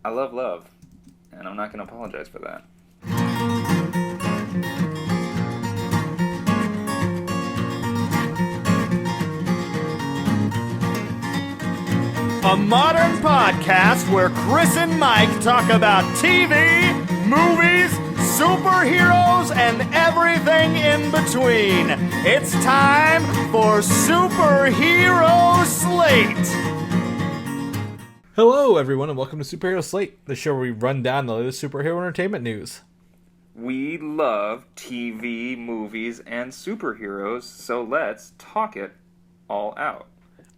I love love, and I'm not going to apologize for that. A modern podcast where Chris and Mike talk about TV, movies, superheroes, and everything in between. It's time for Superhero Slate. Hello, everyone, and welcome to Superhero Slate, the show where we run down the latest superhero entertainment news. We love TV, movies, and superheroes, so let's talk it all out.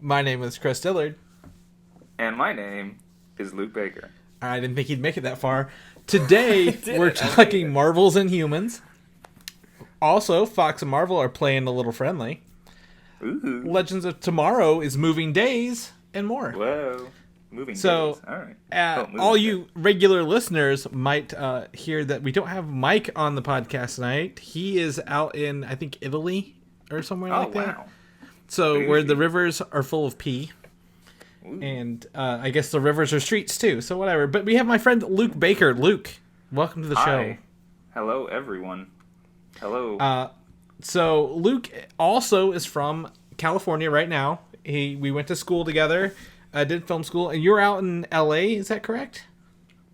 My name is Chris Dillard. And my name is Luke Baker. I didn't think he'd make it that far. Today, we're talking Marvel's Inhumans. Also, Fox and Marvel are playing a little friendly. Ooh. Legends of Tomorrow is moving days, and more. Whoa. Moving days. All right. All you regular listeners might hear that we don't have Mike on the podcast tonight. He is out in, I think, Italy or somewhere like that. Wow. So, where the rivers are full of pee. Ooh. And I guess the rivers are streets too, so whatever. But we have my friend Luke Baker. Luke, welcome to the show. Hi. Hello, everyone. Hello. So Luke also is from California right now. We went to school together, did film school, and you're out in LA, is that correct?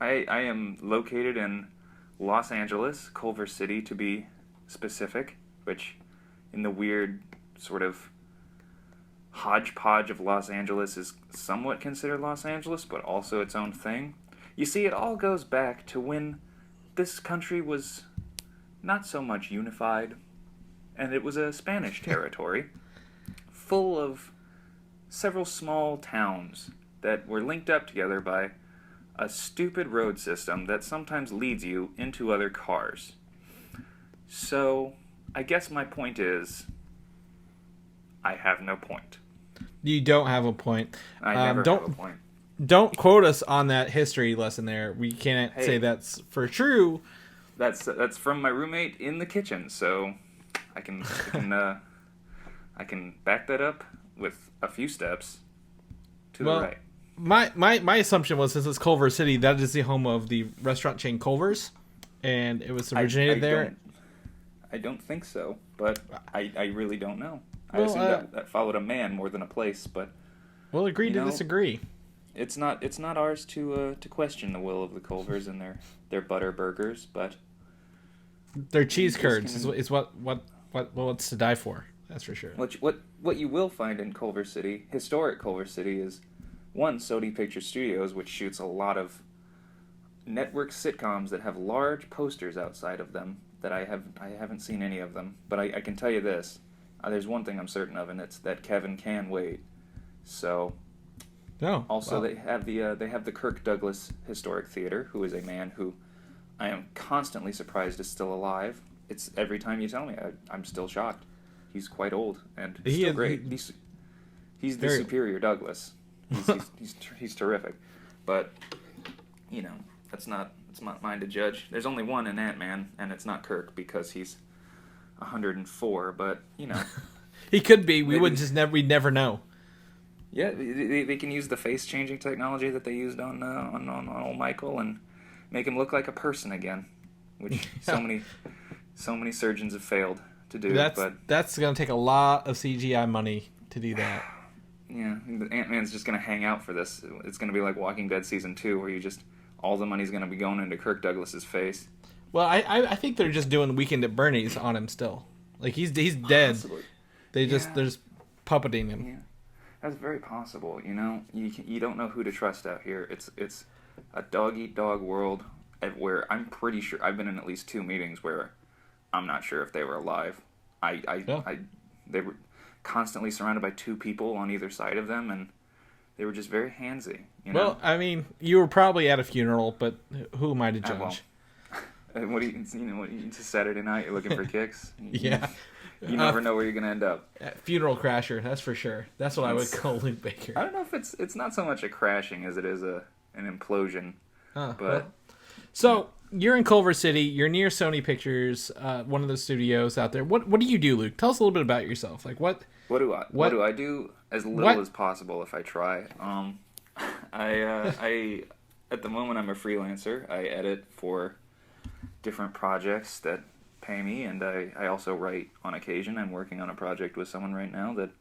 I am located in Los Angeles, Culver City to be specific, which in the weird sort of hodgepodge of Los Angeles is somewhat considered Los Angeles, but also its own thing. You see, it all goes back to when this country was not so much unified, and it was a Spanish territory full of several small towns that were linked up together by a stupid road system that sometimes leads you into other cars. So, I guess my point is, I have no point. You don't have a point. I never have a point. Don't quote us on that history lesson there. We can't say that's for true. That's from my roommate in the kitchen, so I can back that up with a few steps to the right. My assumption was, since it's Culver City, that is the home of the restaurant chain Culver's, and it was originated there. I don't think so, but I really don't know. I assume that followed a man more than a place, but we'll agree to disagree. It's not ours to question the will of the Culvers and their butter burgers, but their cheese curds is what it's to die for. That's for sure. What you will find in Culver City, historic Culver City, is one, Sony Picture Studios, which shoots a lot of network sitcoms that have large posters outside of them. That I haven't seen any of them, but I can tell you this. There's one thing I'm certain of, and it's that Kevin can wait. So, they have the Kirk Douglas Historic Theater, who is a man who I am constantly surprised is still alive. It's every time you tell me, I'm still shocked. He's quite old and still great. He's the superior Douglas. He's terrific, but it's not mine to judge. There's only one in Ant-Man, and it's not Kirk because he's 104, but he could be. We'd never know. Yeah, they can use the face changing technology that they used on old Michael and make him look like a person again, which so many surgeons have failed to do. That's going to take a lot of CGI money to do that. Yeah, Ant-Man's just going to hang out for this. It's going to be like Walking Dead season 2, where all the money's going to be going into Kirk Douglas's face. Well, I think they're just doing Weekend at Bernie's on him still. Like, he's dead. Possibly. They're just puppeting him. Yeah. That's very possible. You don't know who to trust out here. It's a dog-eat-dog world where I'm pretty sure I've been in at least 2 meetings where I'm not sure if they were alive. They were constantly surrounded by 2 people on either side of them, and they were just very handsy. Well, I mean, you were probably at a funeral, but who am I to judge? What do it's a Saturday night, you're looking for kicks? Yeah. You never know where you're going to end up. Funeral crasher, that's for sure. That's what I would call Luke Baker. I don't know if it's not so much a crashing as it is an implosion. So, you're in Culver City. You're near Sony Pictures, one of the studios out there. What do you do, Luke? Tell us a little bit about yourself. Like, what do I do? As little as possible if I try. I at the moment I'm a freelancer. I edit for different projects that pay me, and I also write on occasion. I'm working on a project with someone right now that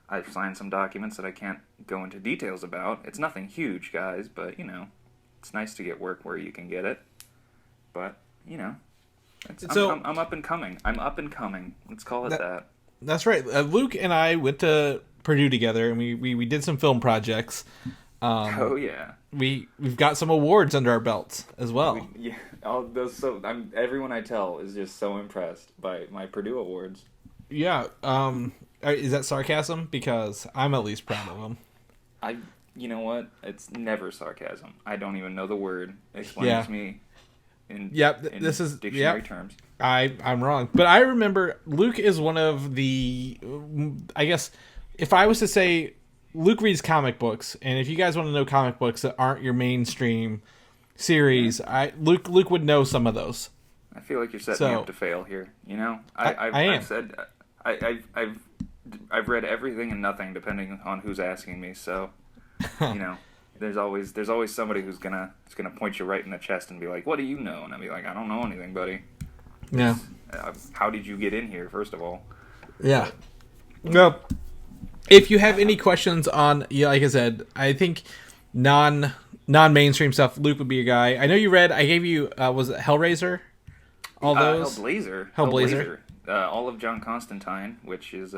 I've signed some documents that I can't go into details about. It's nothing huge, guys, but, it's nice to get work where you can get it. But, I'm up and coming. I'm up and coming. Let's call it that. That's right. Luke and I went to Purdue together, and we did some film projects. Oh yeah. We've got some awards under our belts as well. Everyone I tell is just so impressed by my Purdue awards. Yeah. Is that sarcasm? Because I'm at least proud of them. You know what? It's never sarcasm. I don't even know the word. Explain it to me in this is dictionary terms. I'm wrong. But I remember Luke is one of the, I guess, if I was to say, Luke reads comic books, and if you guys want to know comic books that aren't your mainstream series, Luke would know some of those. I feel like you're setting me up to fail here. I've said I've read everything and nothing depending on who's asking me. So, there's always somebody who's gonna point you right in the chest and be like, "What do you know?" And I'll be like, "I don't know anything, buddy." Yeah. How did you get in here, first of all? Yeah. No. If you have any questions on, like I said, I think non-mainstream stuff, Luke would be a guy. I know you read. I gave you was it Hellraiser? All those. Hellblazer. All of John Constantine, which is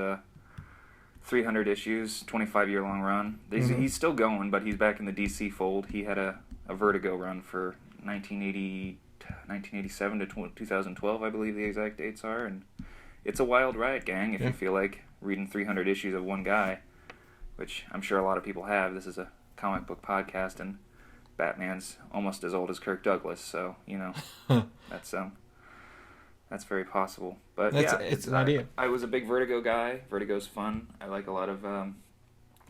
300 issues, 25-year-long run. He's still going, but he's back in the DC fold. He had a Vertigo run for 1987 to 2012, I believe the exact dates are, and it's a wild ride, gang, if you feel like reading 300 issues of one guy, which I'm sure a lot of people have. This is a comic book podcast, and Batman's almost as old as Kirk Douglas, so, that's very possible. But it's an idea. I was a big Vertigo guy. Vertigo's fun. I like a lot of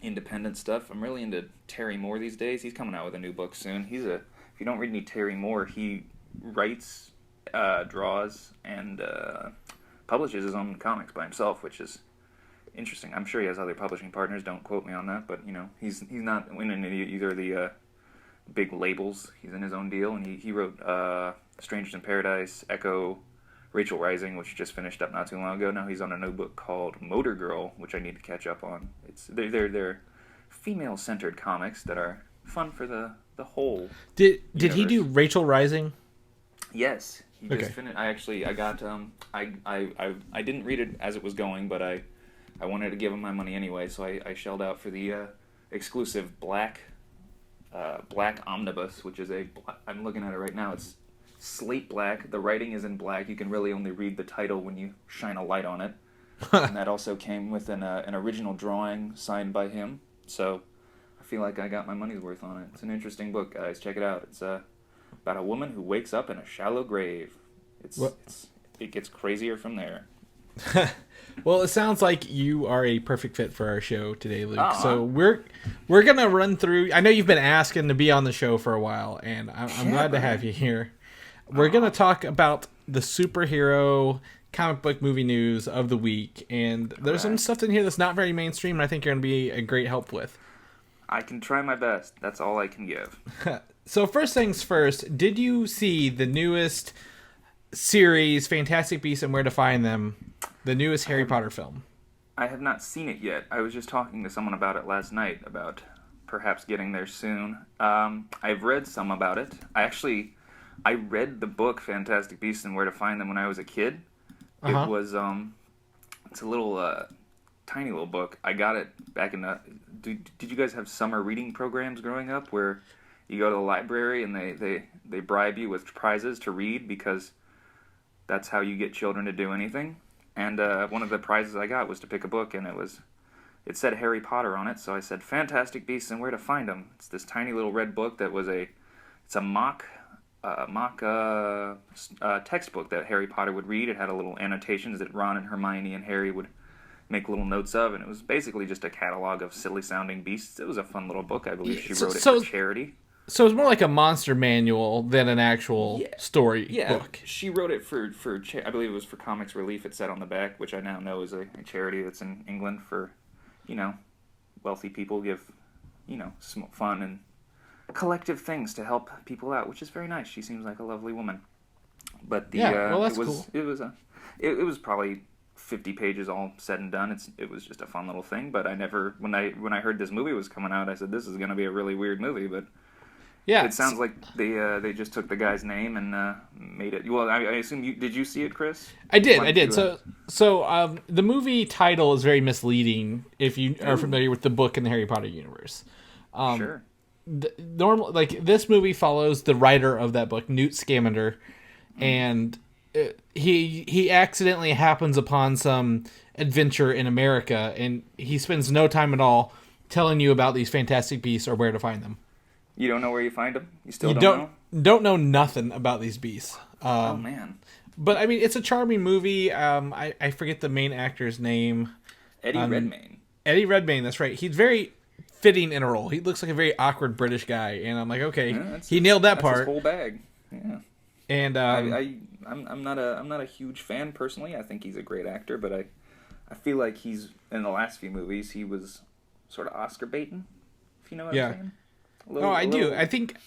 independent stuff. I'm really into Terry Moore these days. He's coming out with a new book soon. If you don't read any Terry Moore, he writes, draws, and publishes his own comics by himself, which is interesting. I'm sure he has other publishing partners. Don't quote me on that, but he's not in either of the big labels. He's in his own deal, and he wrote Strangers in Paradise, Echo, Rachel Rising, which just finished up not too long ago. Now he's on a new book called Motor Girl, which I need to catch up on. They're female-centered comics that are fun for the whole. Did he do Rachel Rising? Yes, he just finished. I got I didn't read it as it was going, but I wanted to give him my money anyway, so I shelled out for the exclusive black omnibus, which is I'm looking at it right now. It's slate black. The writing is in black. You can really only read the title when you shine a light on it. And that also came with an original drawing signed by him. So I feel like I got my money's worth on it. It's an interesting book, guys. Check it out. It's about a woman who wakes up in a shallow grave. It gets crazier from there. Well, it sounds like you are a perfect fit for our show today, Luke. So we're gonna run through. I know you've been asking to be on the show for a while, and I'm glad to have you here. We're gonna talk about the superhero comic book movie news of the week, and there's some stuff in here that's not very mainstream, and I think you're gonna be a great help with. I can try my best. That's all I can give. So first things first, did you see the newest series, Fantastic Beasts and Where to Find Them, the newest Harry Potter film? I have not seen it yet. I was just talking to someone about it last night, about perhaps getting there soon. I've read some about it. I read the book Fantastic Beasts and Where to Find Them when I was a kid. It was it's a little tiny little book. I got it back in the. Did you guys have summer reading programs growing up where you go to the library and they bribe you with prizes to read because that's how you get children to do anything? And one of the prizes I got was to pick a book, and it said Harry Potter on it, so I said Fantastic Beasts and Where to Find Them. It's this tiny little red book that was it's a mock textbook that Harry Potter would read. It had a little annotations that Ron and Hermione and Harry would make little notes of, and it was basically just a catalog of silly-sounding beasts. It was a fun little book. I believe she wrote it for charity. So it's more like a monster manual than an actual story book. She wrote it for I believe it was for Comics Relief. It said on the back, which I now know is a charity that's in England for, wealthy people give, fun and collective things to help people out, which is very nice. She seems like a lovely woman. But that's cool. It was probably 50 pages all said and done. It was just a fun little thing. But I never, when I heard this movie was coming out, I said this is going to be a really weird movie. But yeah, it sounds like they just took the guy's name and made it. Well, I assume did you see it, Chris? I did. So the movie title is very misleading if you are familiar with the book in the Harry Potter universe. Sure. This movie follows the writer of that book, Newt Scamander, and he accidentally happens upon some adventure in America, and he spends no time at all telling you about these fantastic beasts or where to find them. You don't know where you find them? You still don't know? Don't know nothing about these beasts. Oh, man. But, I mean, it's a charming movie. I forget the main actor's name. Eddie Redmayne. Eddie Redmayne, that's right. He's very fitting in a role. He looks like a very awkward British guy, and I'm like, okay, he nailed that part. His whole bag. Yeah. And I'm not a huge fan personally. I think he's a great actor, but I feel like he's in the last few movies he was sort of Oscar baiting. If you know what I'm saying. I do. I think.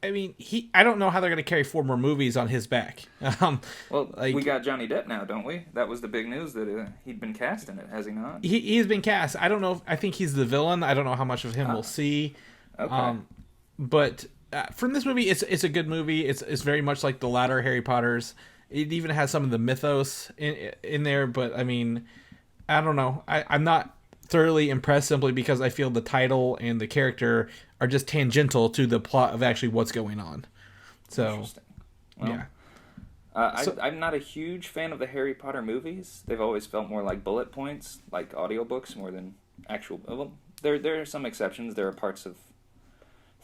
I mean, I don't know how they're going to carry 4 more movies on his back. We got Johnny Depp now, don't we? That was the big news that he'd been cast in it, has he not? He's been cast. I don't know. I think he's the villain. I don't know how much of him we'll see. Okay. But from this movie, it's a good movie. It's very much like the latter Harry Potters. It even has some of the mythos in there. But I mean, I don't know. I'm not thoroughly impressed simply because I feel the title and the character are just tangential to the plot of actually what's going on. So, interesting. Well, yeah. I'm not a huge fan of the Harry Potter movies. They've always felt more like bullet points, like audiobooks, more than actual... Well, there are some exceptions. There are parts of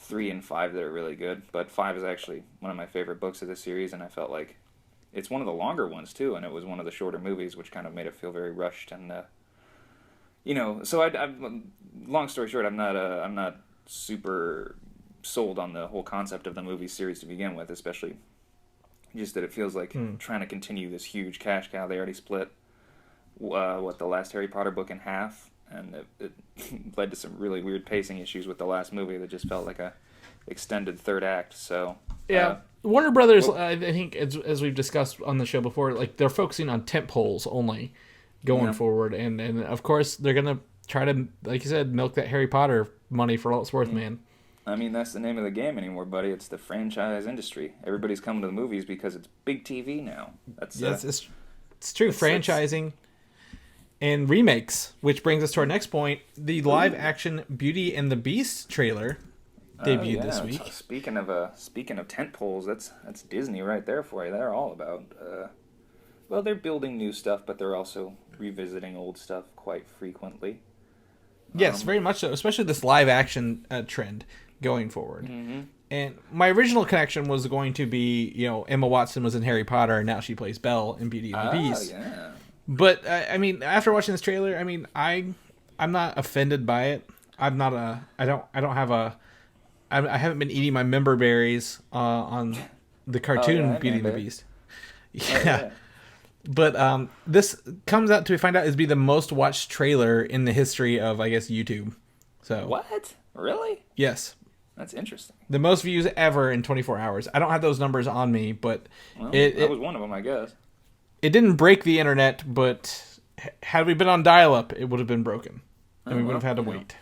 3 and 5 that are really good, but 5 is actually one of my favorite books of the series, and I felt like it's one of the longer ones, too, and it was one of the shorter movies, which kind of made it feel very rushed, and, so long story short, I'm not super sold on the whole concept of the movie series to begin with, especially just that it feels like trying to continue this huge cash cow. They already split the last Harry Potter book in half, and it led to some really weird pacing issues with the last movie that just felt like a extended third act. So yeah, Warner Brothers, I think as we've discussed on the show before, like they're focusing on tentpoles only going forward, and of course they're gonna try to, like you said, milk that Harry Potter money for all it's worth, man. I mean, that's the name of the game anymore, buddy. It's the franchise industry. Everybody's coming to the movies because it's big TV now. That's it's true. Franchising and remakes, which brings us to our next point. The live-action Beauty and the Beast trailer debuted this week. Speaking of tentpoles, that's Disney right there for you. They're all about. They're building new stuff, but they're also revisiting old stuff quite frequently. Yes, very much so, especially this live-action trend going forward. Mm-hmm. And my original connection was going to be, Emma Watson was in Harry Potter, and now she plays Belle in Beauty and the Beast. Yeah. But, I mean, after watching this trailer, I mean, I'm not offended by it. I haven't been eating my member berries on the cartoon Beauty and the Beast. Yeah. But this comes out to find out is be the most watched trailer in the history of, I guess, YouTube. So what? Really? Yes. That's interesting. The most views ever in 24 hours. I don't have those numbers on me, but that was one of them, I guess. It didn't break the internet, but had we been on dial-up, it would have been broken, and we would have had to wait.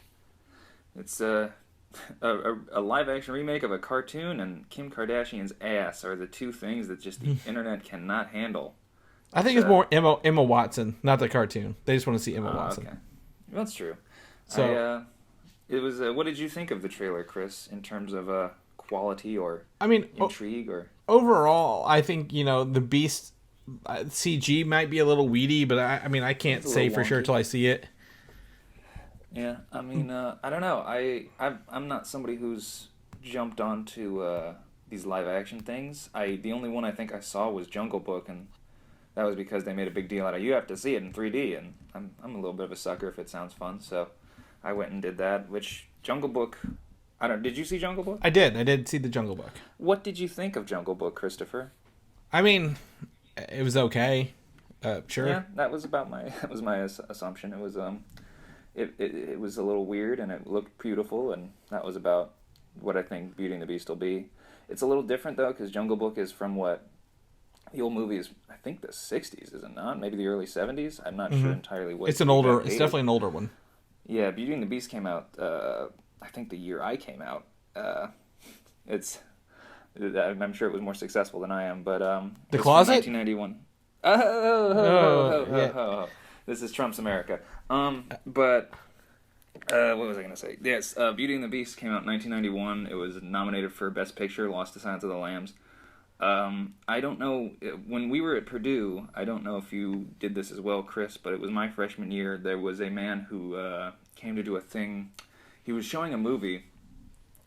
It's a live-action remake of a cartoon, and Kim Kardashian's ass are the two things that just the internet cannot handle. I think it's more Emma Watson, not the cartoon. They just want to see Emma Watson. Okay. That's true. So it was. What did you think of the trailer, Chris, in terms of quality or intrigue or overall? I think the Beast CG might be a little weedy, but I can't say for sure till I see it. Yeah, I mean, I don't know. I'm not somebody who's jumped onto these live action things. The only one I think I saw was Jungle Book, and that was because they made a big deal out of you have to see it in 3D, and I'm a little bit of a sucker if it sounds fun, so I went and did that. Which Jungle Book, did you see Jungle Book? I did see the Jungle Book. What did you think of Jungle Book, Christopher? I mean, it was okay. Sure. Yeah, that was my assumption. It was it was a little weird and it looked beautiful, and that was about what I think Beauty and the Beast will be. It's a little different though, because Jungle Book is from what the old movie is. I think the '60s, is it not? Maybe the early '70s. I'm not sure entirely what. It's definitely an older one. Yeah, Beauty and the Beast came out. I think the year I came out. I'm sure it was more successful than I am, but The Closet, 1991. Yeah. This is Trump's America. But what was I going to say? Yes, Beauty and the Beast came out in 1991. It was nominated for Best Picture, lost to Silence of the Lambs. I don't know, when we were at Purdue, I don't know if you did this as well, Chris, but it was my freshman year. There was a man who came to do a thing. He was showing a movie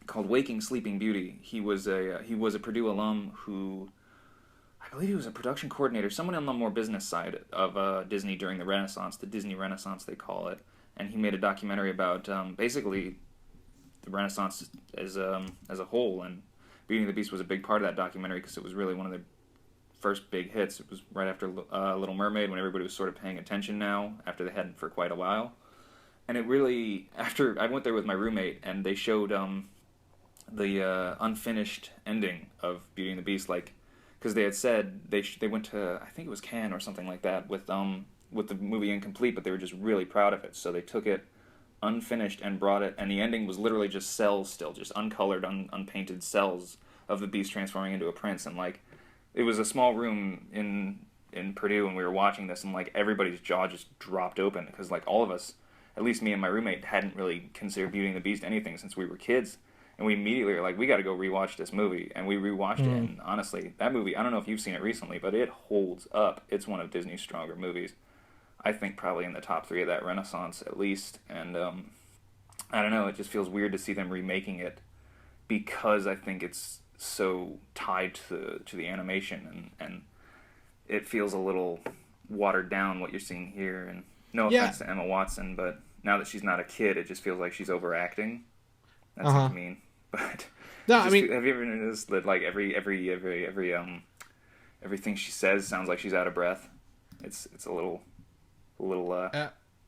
called Waking Sleeping Beauty. He was a Purdue alum who, I believe he was a production coordinator, someone on the more business side of Disney during the Renaissance, the Disney Renaissance they call it. And he made a documentary about basically the Renaissance as a whole. And Beauty and the Beast was a big part of that documentary because it was really one of their first big hits. It was right after Little Mermaid, when everybody was sort of paying attention now, after they hadn't for quite a while. And it really, after I went there with my roommate, and they showed the unfinished ending of Beauty and the Beast, like, because they had said they went to, I think it was Cannes or something like that, with the movie incomplete, but they were just really proud of it. So they took it unfinished and brought it, and the ending was literally just cells still, just uncolored, unpainted cells of the Beast transforming into a prince. And like, it was a small room in Purdue, and we were watching this, and like everybody's jaw just dropped open, because like all of us, at least me and my roommate, hadn't really considered Beauty and the Beast anything since we were kids. And we immediately were like, we got to go rewatch this movie. And we rewatched it, and honestly, that movie, I don't know if you've seen it recently, but it holds up. It's one of Disney's stronger movies. I think probably in the top 3 of that Renaissance, at least. And I don't know, it just feels weird to see them remaking it, because I think it's so tied to the animation, and it feels a little watered down, what you're seeing here. And no offense to Emma Watson, but now that she's not a kid, it just feels like she's overacting. That seems mean, but no, I mean, have you ever noticed that like everything she says sounds like she's out of breath? It's a little.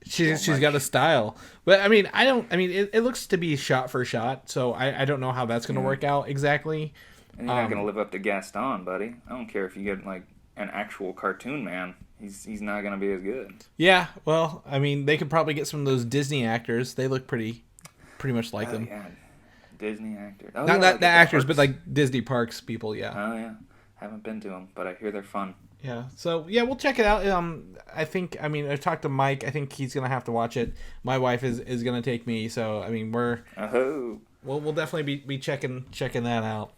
She's got a style, but I mean, it looks to be shot for shot, so I don't know how that's going to work out exactly. And you're not going to live up to Gaston, buddy. I don't care if you get like an actual cartoon man. He's not going to be as good. Yeah, well, I mean, they could probably get some of those Disney actors. They look pretty much like them. Yeah. Disney actors. Oh, not yeah, the actors, but like Disney parks people, yeah. Oh, yeah. Haven't been to them, but I hear they're fun. Yeah, so, yeah, we'll check it out. I've talked to Mike. I think he's going to have to watch it. My wife is going to take me, so, I mean, we'll definitely be checking that out.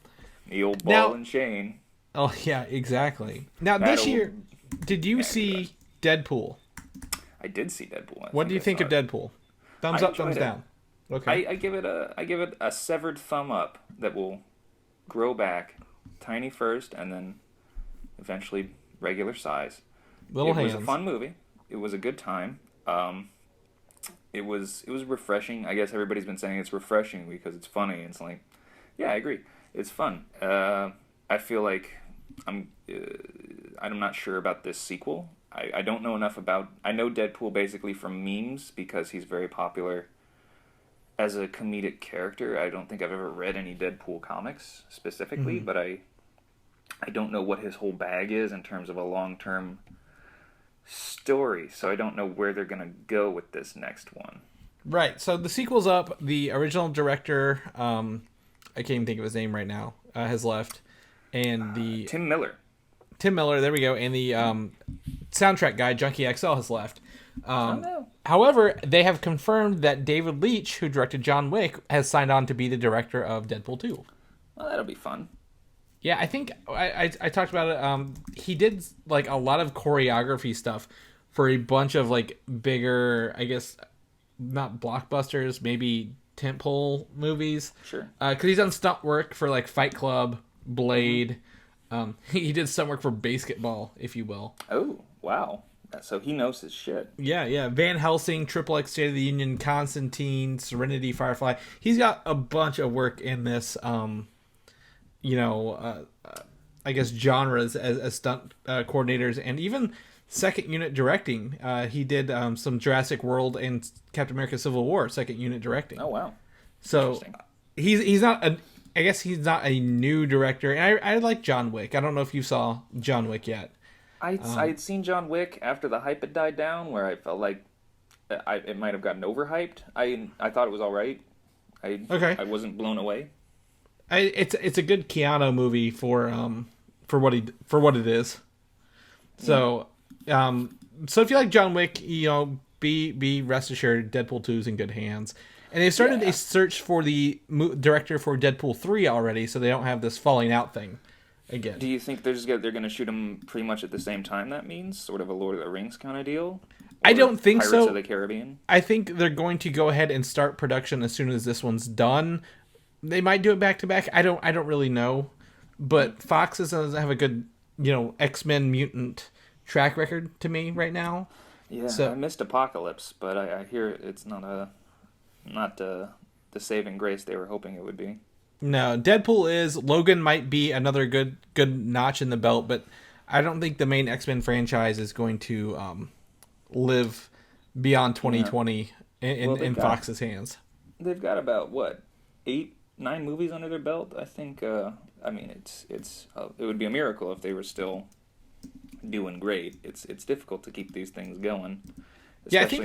The old ball and chain. Oh, yeah, exactly. Now, this year, did you see Deadpool? I did see Deadpool. What do you think of Deadpool? Thumbs up, thumbs down. Okay. I give it a severed thumb up that will grow back, tiny first, and then eventually regular size. Little hands. It was a fun movie. It was a good time. It was refreshing. I guess everybody's been saying it's refreshing because it's funny. It's like, yeah, I agree. It's fun. I feel like I'm not sure about this sequel. I don't know enough about. I know Deadpool basically from memes because he's very popular as a comedic character. I don't think I've ever read any Deadpool comics specifically, but I don't know what his whole bag is in terms of a long-term story, so I don't know where they're going to go with this next one. Right, so the sequel's up. The original director, I can't even think of his name right now, has left. And the Tim Miller, there we go. And the soundtrack guy, Junkie XL, has left. However, they have confirmed that David Leitch, who directed John Wick, has signed on to be the director of Deadpool 2. Well, that'll be fun. Yeah, I think I talked about it. He did like a lot of choreography stuff for a bunch of like bigger, I guess, not blockbusters, maybe tentpole movies. Sure. Because he's done stunt work for like Fight Club, Blade. He did stunt work for Basketball, if you will. Oh, wow. So he knows his shit. Yeah. Van Helsing, Triple X, State of the Union, Constantine, Serenity, Firefly. He's got a bunch of work in this, I guess genres as stunt coordinators, and even second unit directing. He did some Jurassic World and Captain America: Civil War second unit directing. Oh wow! So he's not a. I guess he's not a new director, and I like John Wick. I don't know if you saw John Wick yet. I'd seen John Wick after the hype had died down, where I felt like it might have gotten overhyped. I thought it was all right. I wasn't blown away. It's a good Keanu movie for what it is. So so if you like John Wick, be rest assured Deadpool 2 is in good hands. And they've started a search for the director for Deadpool 3 already, so they don't have this falling out thing again. Do you think they're going to shoot them pretty much at the same time? That means sort of a Lord of the Rings kind of deal. I don't think Pirates so. of the Caribbean. I think they're going to go ahead and start production as soon as this one's done. They might do it back to back. I don't really know, but Fox doesn't have a good X-Men mutant track record to me right now. Yeah, so I missed Apocalypse, but I hear it's not the saving grace they were hoping it would be. No, Deadpool is. Logan might be another good notch in the belt, but I don't think the main X-Men franchise is going to live beyond 2020 in Fox's hands. They've got about 8-9 movies under their belt. I think. I mean, it would be a miracle if they were still doing great. It's difficult to keep these things going. Yeah, I think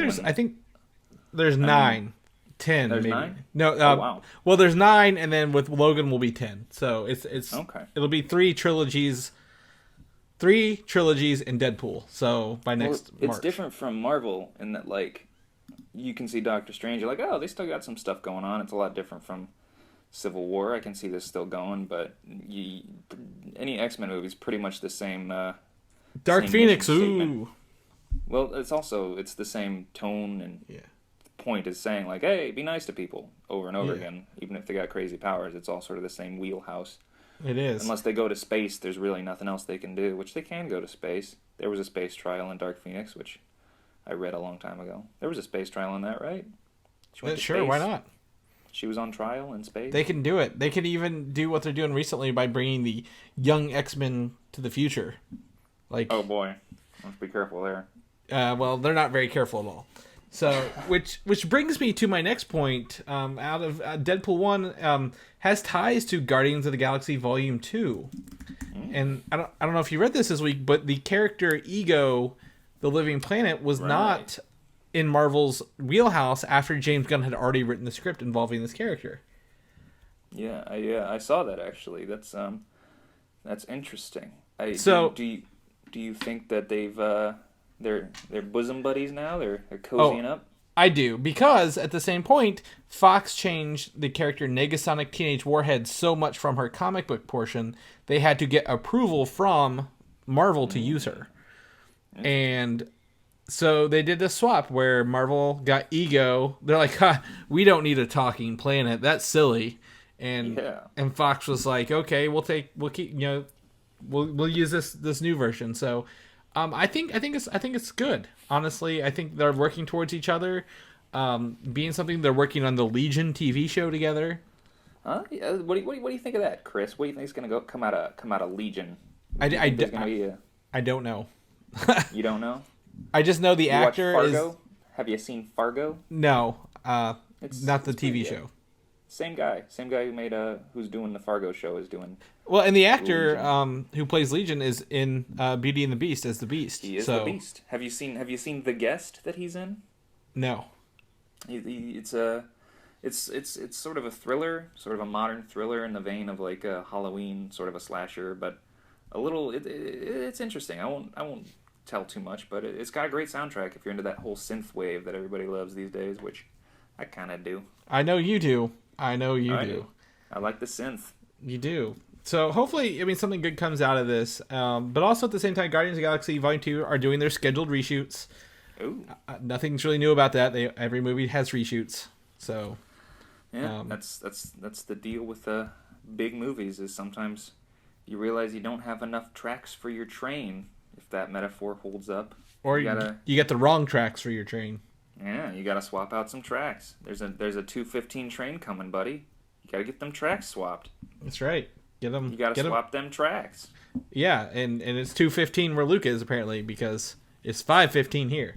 there's 9. 10 there's maybe. 9? No, wow. Well, there's 9, and then with Logan will be 10. So it's okay. It'll be 3 trilogies in Deadpool. So by next March. It's different from Marvel in that you can see Doctor Strange. You're like, oh, they still got some stuff going on. It's a lot different from Civil War. I can see this still going, but any X-Men movie is pretty much the same. Dark same Phoenix. Ooh. Statement. Well, it's the same tone and point is saying hey, be nice to people over and over again, even if they got crazy powers. It's all sort of the same wheelhouse. It is. Unless they go to space, there's really nothing else they can do, which they can go to space. There was a space trial in Dark Phoenix, which I read a long time ago. There was a space trial in that, right? Sure, space. Why not? She was on trial in space. They can do it. They could even do what they're doing recently by bringing the young X-Men to the future. Oh boy, let's be careful there. Well, they're not very careful at all. So, which brings me to my next point. Out of Deadpool 1 has ties to Guardians of the Galaxy Volume 2, and I don't know if you read this week, but the character Ego, the Living Planet, was not in Marvel's wheelhouse after James Gunn had already written the script involving this character. Yeah, I saw that actually. That's interesting. Do you think that they're bosom buddies now? They're cozying up? I do, because at the same point, Fox changed the character Negasonic Teenage Warhead so much from her comic book portion, they had to get approval from Marvel to use her. And so they did this swap where Marvel got Ego. They're like, we don't need a talking planet. That's silly. And Fox was like, okay, we'll use this new version. So I think it's good. Honestly, I think they're working towards each other. Being something, they're working on the Legion TV show together. Yeah. What do you think of that, Chris? What do you think is going to come out of Legion? I don't know. You don't know? I just know the actor Fargo? is. Have you seen Fargo? No, it's not the TV show. Same guy who made who's doing the Fargo show is doing. Well, and the actor who plays Legion is in Beauty and the Beast as the Beast. He is the Beast. Have you seen The Guest that he's in? No. It's sort of a thriller, sort of a modern thriller in the vein of like a Halloween, sort of a slasher, but a little. It's interesting. I won't tell too much, but it's got a great soundtrack if you're into that whole synth wave that everybody loves these days, which I kind of do. I know you do. I do. I like the synth. You do. So hopefully, something good comes out of this. But also at the same time, Guardians of the Galaxy Volume 2 are doing their scheduled reshoots. Ooh. Nothing's really new about that. Every movie has reshoots. So yeah, that's the deal with big movies is sometimes you realize you don't have enough tracks for your train, if that metaphor holds up. Or you get the wrong tracks for your train. Yeah, you got to swap out some tracks. There's a 2:15 train coming, buddy. You got to get them tracks swapped. That's right. You got to swap them tracks. Yeah, and it's 2:15 where Luke is apparently because it's 5:15 here.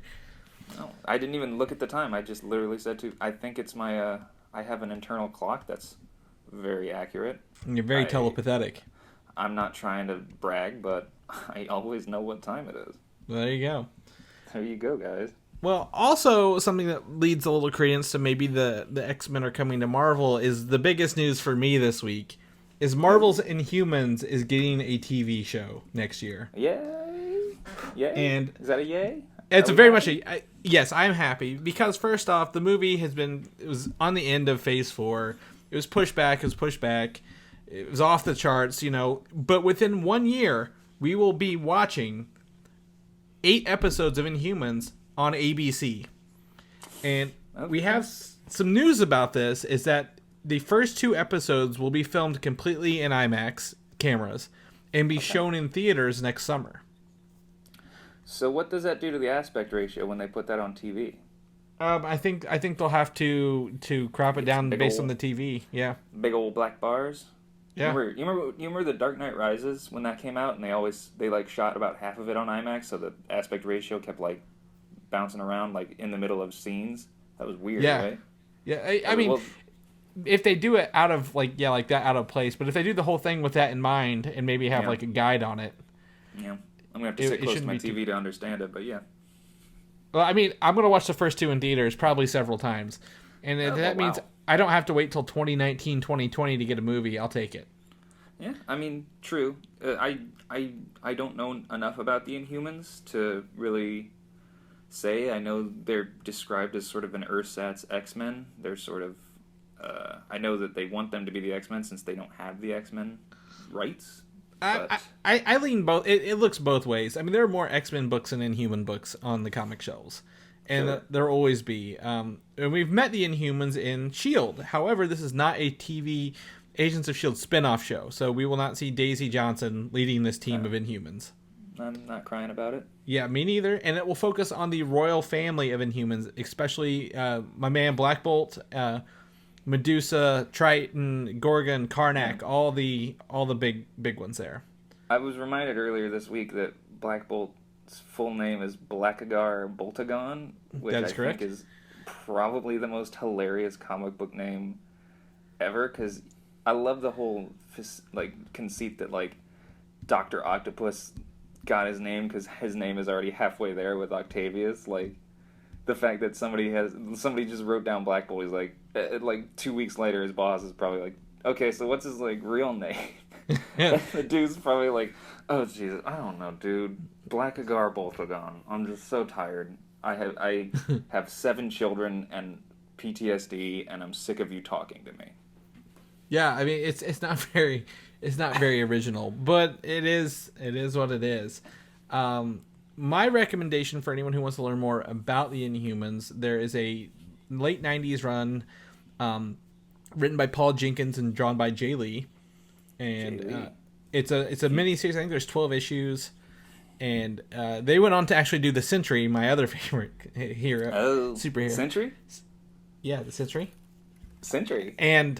No, I didn't even look at the time. I just literally said I think it's my I have an internal clock that's very accurate. You're very telepathetic. I'm not trying to brag, but I always know what time it is. There you go. There you go, guys. Well, also something that leads a little credence to maybe the X-Men are coming to Marvel is the biggest news for me this week is Marvel's Inhumans is getting a TV show next year. Yay! Yay! And is that a yay? It's very much a yes. I'm happy because first off, the movie it was on the end of Phase 4. It was pushed back. It was off the charts, But within 1 year, we will be watching 8 episodes of Inhumans on ABC. And we have some news about this, is that the first 2 episodes will be filmed completely in IMAX cameras and be shown in theaters next summer. So what does that do to the aspect ratio when they put that on TV? I think they'll have to crop it down based on the TV. Yeah. Big old black bars. Yeah. You remember The Dark Knight Rises when that came out, and they shot about half of it on IMAX, so the aspect ratio kept bouncing around in the middle of scenes. That was weird, right? Yeah. I mean, if they do it out of like that out of place, but if they do the whole thing with that in mind and maybe have a guide on it. Yeah. I'm going to have to sit close to my TV to understand it, but yeah. Well, I mean, I'm going to watch the first 2 in theaters probably several times. And that means I don't have to wait till 2019, 2020 to get a movie. I'll take it. Yeah, I mean, true. I don't know enough about the Inhumans to really say. I know they're described as sort of an ersatz X-Men. They're sort of... I know that they want them to be the X-Men since they don't have the X-Men rights. I lean both. It looks both ways. I mean, there are more X-Men books and Inhuman books on the comic shelves, and there'll always be. And we've met the Inhumans in S.H.I.E.L.D. However, this is not a TV Agents of S.H.I.E.L.D. spin-off show, so we will not see Daisy Johnson leading this team of Inhumans. I'm not crying about it. Yeah, me neither. And it will focus on the royal family of Inhumans, especially my man Black Bolt, Medusa, Triton, Gorgon, Karnak, all the big ones there. I was reminded earlier this week that Black Bolt's full name is Blackagar Boltagon, which I think is probably the most hilarious comic book name ever, because I love the whole conceit that Dr. Octopus got his name because his name is already halfway there with Octavius. The fact that somebody just wrote down Black Bolt, he's 2 weeks later, his boss is probably okay, so what's his real name? Yeah. The dude's probably oh Jesus, I don't know, dude. Blackagar Boltagon. I'm just so tired. I have 7 children and PTSD, and I'm sick of you talking to me. Yeah, I mean it's not very original, but it is what it is. My recommendation for anyone who wants to learn more about the Inhumans, there is a late 90s run written by Paul Jenkins and drawn by Jay Lee. And it's a mini-series. I think there's 12 issues. And they went on to actually do The Sentry, my other favorite hero. Oh, superhero. Sentry? Yeah, The Sentry. Sentry. And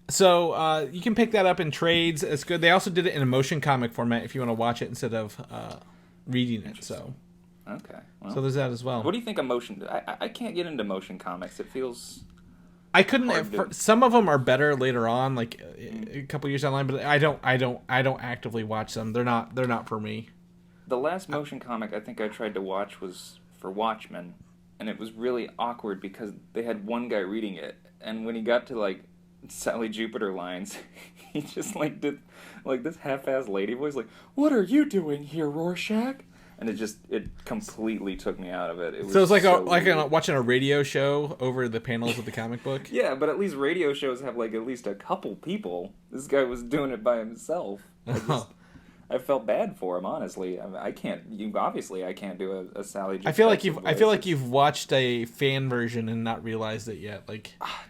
so you can pick that up in trades. It's good. They also did it in a motion comic format if you want to watch it instead of... reading it, so okay. Well, so there's that as well. What do you think of motion? I can't get into motion comics. It feels I couldn't. Some of them are better later on, a couple years down the line, but I don't actively watch them. They're not for me. The last motion comic I think I tried to watch was for Watchmen, and it was really awkward because they had one guy reading it, and when he got to Sally Jupiter lines, he just did this half-assed lady voice, "What are you doing here, Rorschach?" And it completely took me out of it. It was so it's watching a radio show over the panels of the comic book. Yeah, but at least radio shows have at least a couple people. This guy was doing it by himself. I felt bad for him, honestly. I mean, I can't do a Sally Jupiter. I feel like you've watched a fan version and not realized it yet.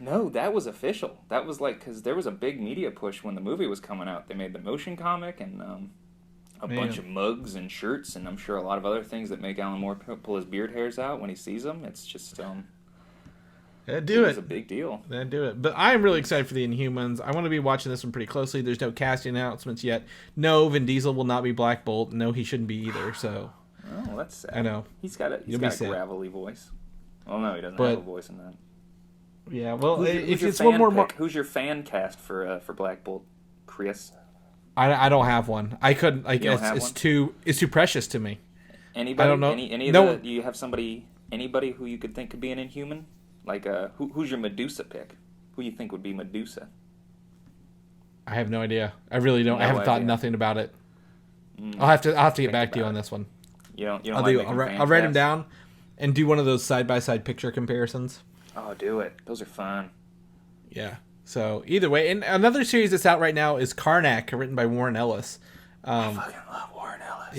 No, that was official. That was because there was a big media push when the movie was coming out. They made the motion comic and a bunch of mugs and shirts, and I'm sure a lot of other things that make Alan Moore pull his beard hairs out when he sees them. It's just It's a big deal. Then do it. But I'm really excited for the Inhumans. I want to be watching this one pretty closely. There's no casting announcements yet. No, Vin Diesel will not be Black Bolt. No, he shouldn't be either. So. Oh, that's sad. I know. He's got a gravelly voice. Well, no, he doesn't have a voice in that. Yeah, well, Who's if your it's fan one more, pick? Who's your fan cast for Black Bolt, Chris? I don't have one. I couldn't. Like, You don't have it's one? too precious to me. Anybody? I don't know. Any of No. the? Do you have anybody who you could think could be an Inhuman? Like, who's your Medusa pick? Who you think would be Medusa? I have no idea. I really don't. I No haven't thought idea. nothing about it. I'll have to get back to you on this one. You don't I'll like do. making I'll fan write them casts? down, and do one of those side by side picture comparisons. Oh, do it. Those are fun. Yeah. So either way, and another series that's out right now is Karnak, written by Warren Ellis. I fucking love Warren Ellis.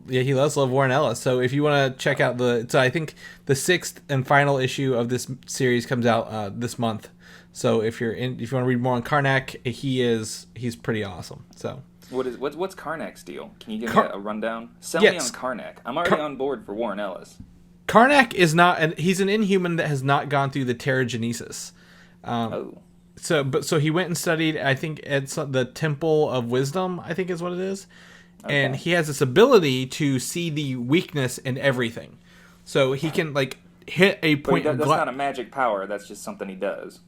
He loves Warren Ellis. So if you want to check out I think the 6th and final issue of this series comes out this month. So if you want to read more on Karnak, he's pretty awesome. So What's Karnak's deal? Can you give me a rundown? Sell me on Karnak. I'm already on board for Warren Ellis. Karnak is not, he's an Inhuman that has not gone through the Terrigenesis. So he went and studied, I think, at the Temple of Wisdom, I think is what it is. Okay. And he has this ability to see the weakness in everything. So he can, like, hit a point. That's not a magic power. That's just something he does.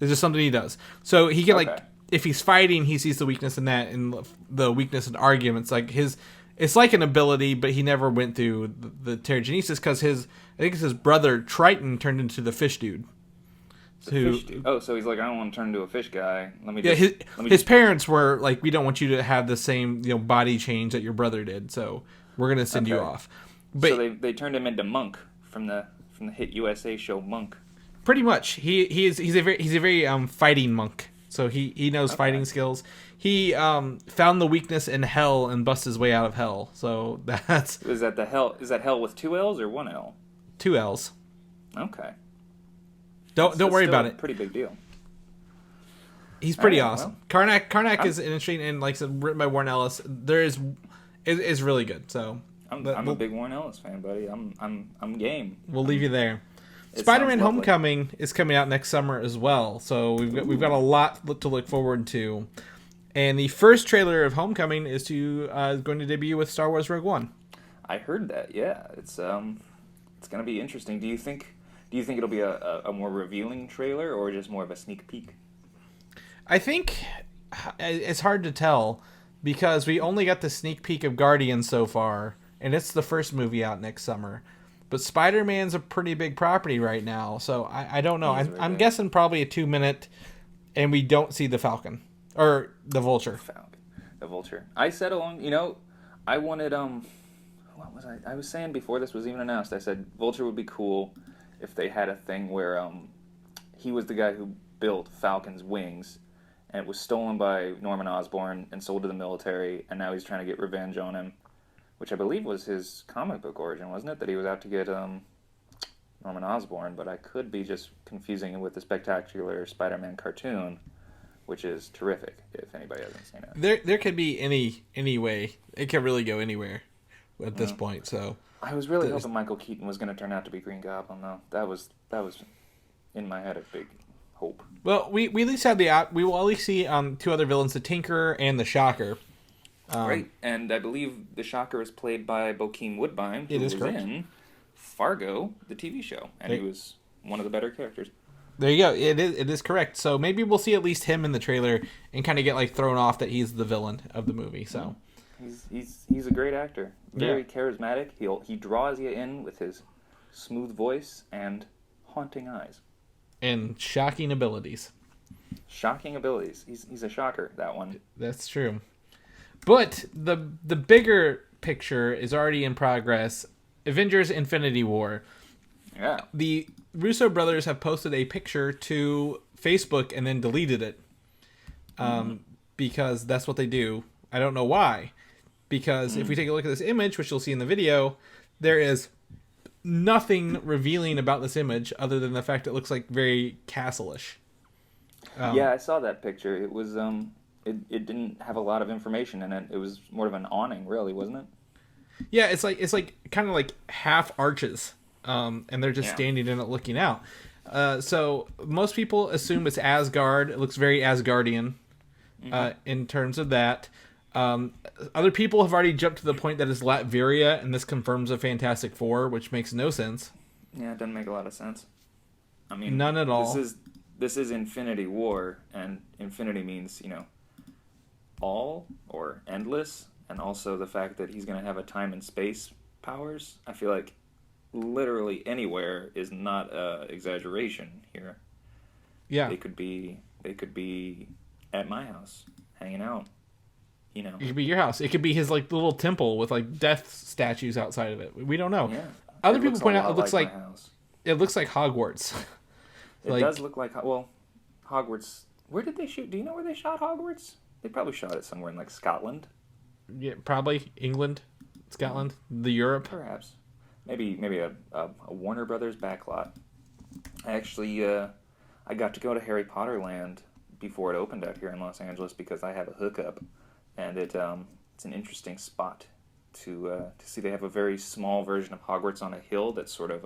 It's just something he does. So he can, like, if he's fighting, he sees the weakness in that, and the weakness in arguments. Like, it's like an ability, but he never went through the Terrigenesis because I think it's his brother Triton turned into the fish dude. Fish dude. Oh, so he's like, I don't want to turn into a fish guy. His parents were like, we don't want you to have the same body change that your brother did, so we're gonna send you off. But so they turned him into Monk from the hit USA show Monk. Pretty much, he's a very fighting monk. So he knows fighting skills. He found the weakness in hell and bust his way out of hell. So that's is that hell with 2 L's or 1 L? 2 L's. Okay. Don't worry about it. Pretty big deal. He's pretty awesome. Well, Karnak is interesting, and like I said, written by Warren Ellis. Is really good. So I'm a big Warren Ellis fan, buddy. I'm game. We'll leave you there. Spider-Man: Homecoming is coming out next summer as well, so we've got a lot to look forward to. And the first trailer of Homecoming is going to debut with Star Wars Rogue One. I heard that. Yeah, it's going to be interesting. Do you think it'll be a more revealing trailer or just more of a sneak peek? I think it's hard to tell because we only got the sneak peek of Guardians so far, and it's the first movie out next summer. But Spider-Man's a pretty big property right now, so I don't know. I'm guessing probably a 2-minute, and we don't see the Falcon or the Vulture. The Vulture. I said I wanted what was I? I was saying before this was even announced. I said Vulture would be cool if they had a thing where he was the guy who built Falcon's wings, and it was stolen by Norman Osborn and sold to the military, and now he's trying to get revenge on him. Which I believe was his comic book origin, wasn't it? That he was out to get Norman Osborn, but I could be just confusing it with the spectacular Spider-Man cartoon, which is terrific, if anybody hasn't seen it. There could be any way. It could really go anywhere at this point. So I was really hoping Michael Keaton was going to turn out to be Green Goblin, though. That was in my head a big hope. Well, we at least have we will at least see 2 other villains, the Tinker and the Shocker. Right, and I believe the Shocker is played by Bokeem Woodbine, who was in Fargo, the TV show, and he was one of the better characters. There you go. It is correct. So maybe we'll see at least him in the trailer and kind of get like thrown off that he's the villain of the movie. So he's a great actor, very charismatic. He draws you in with his smooth voice and haunting eyes, and shocking abilities. He's a shocker. That one. That's true. But the bigger picture is already in progress. Avengers Infinity War. Yeah. The Russo brothers have posted a picture to Facebook and then deleted it. Because that's what they do. I don't know why. Because if we take a look at this image, which you'll see in the video, there is nothing revealing about this image other than the fact it looks like very castle-ish. Yeah, I saw that picture. It was It didn't have a lot of information in it. It was more of an awning, really, wasn't it? Yeah, it's like kind of like half arches, and they're just standing in it looking out. So most people assume it's Asgard. It looks very Asgardian in terms of that. Other people have already jumped to the point that it's Latveria, and this confirms a Fantastic Four, which makes no sense. Yeah, it doesn't make a lot of sense. I mean, none at all. This is Infinity War, and infinity means, all or endless, and also the fact that he's going to have a time and space powers. I feel like literally anywhere is not exaggeration here. Yeah. They could be at my house hanging out. It could be your house. It could be his little temple with death statues outside of it. We don't know. Yeah. Other people point out it looks my like house. It looks like Hogwarts. It does look like Hogwarts. Where did they shoot? Do you know where they shot Hogwarts? They probably shot it somewhere in Scotland. Yeah, probably England, Scotland, the Europe. Perhaps, maybe a Warner Brothers backlot. Actually, I got to go to Harry Potter Land before it opened out here in Los Angeles because I have a hookup, and it's an interesting spot to see. They have a very small version of Hogwarts on a hill that sort of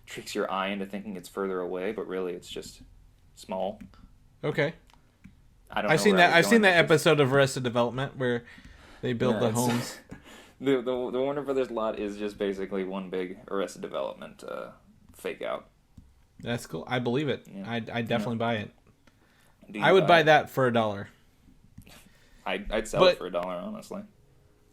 tricks your eye into thinking it's further away, but really it's just small. Okay. I've seen that episode of Arrested Development where they build the homes. The Warner Brothers lot is just basically one big Arrested Development fake out. That's cool. I believe it. Yeah. I'd definitely buy it. I would buy that for $1. I'd sell it for $1, honestly.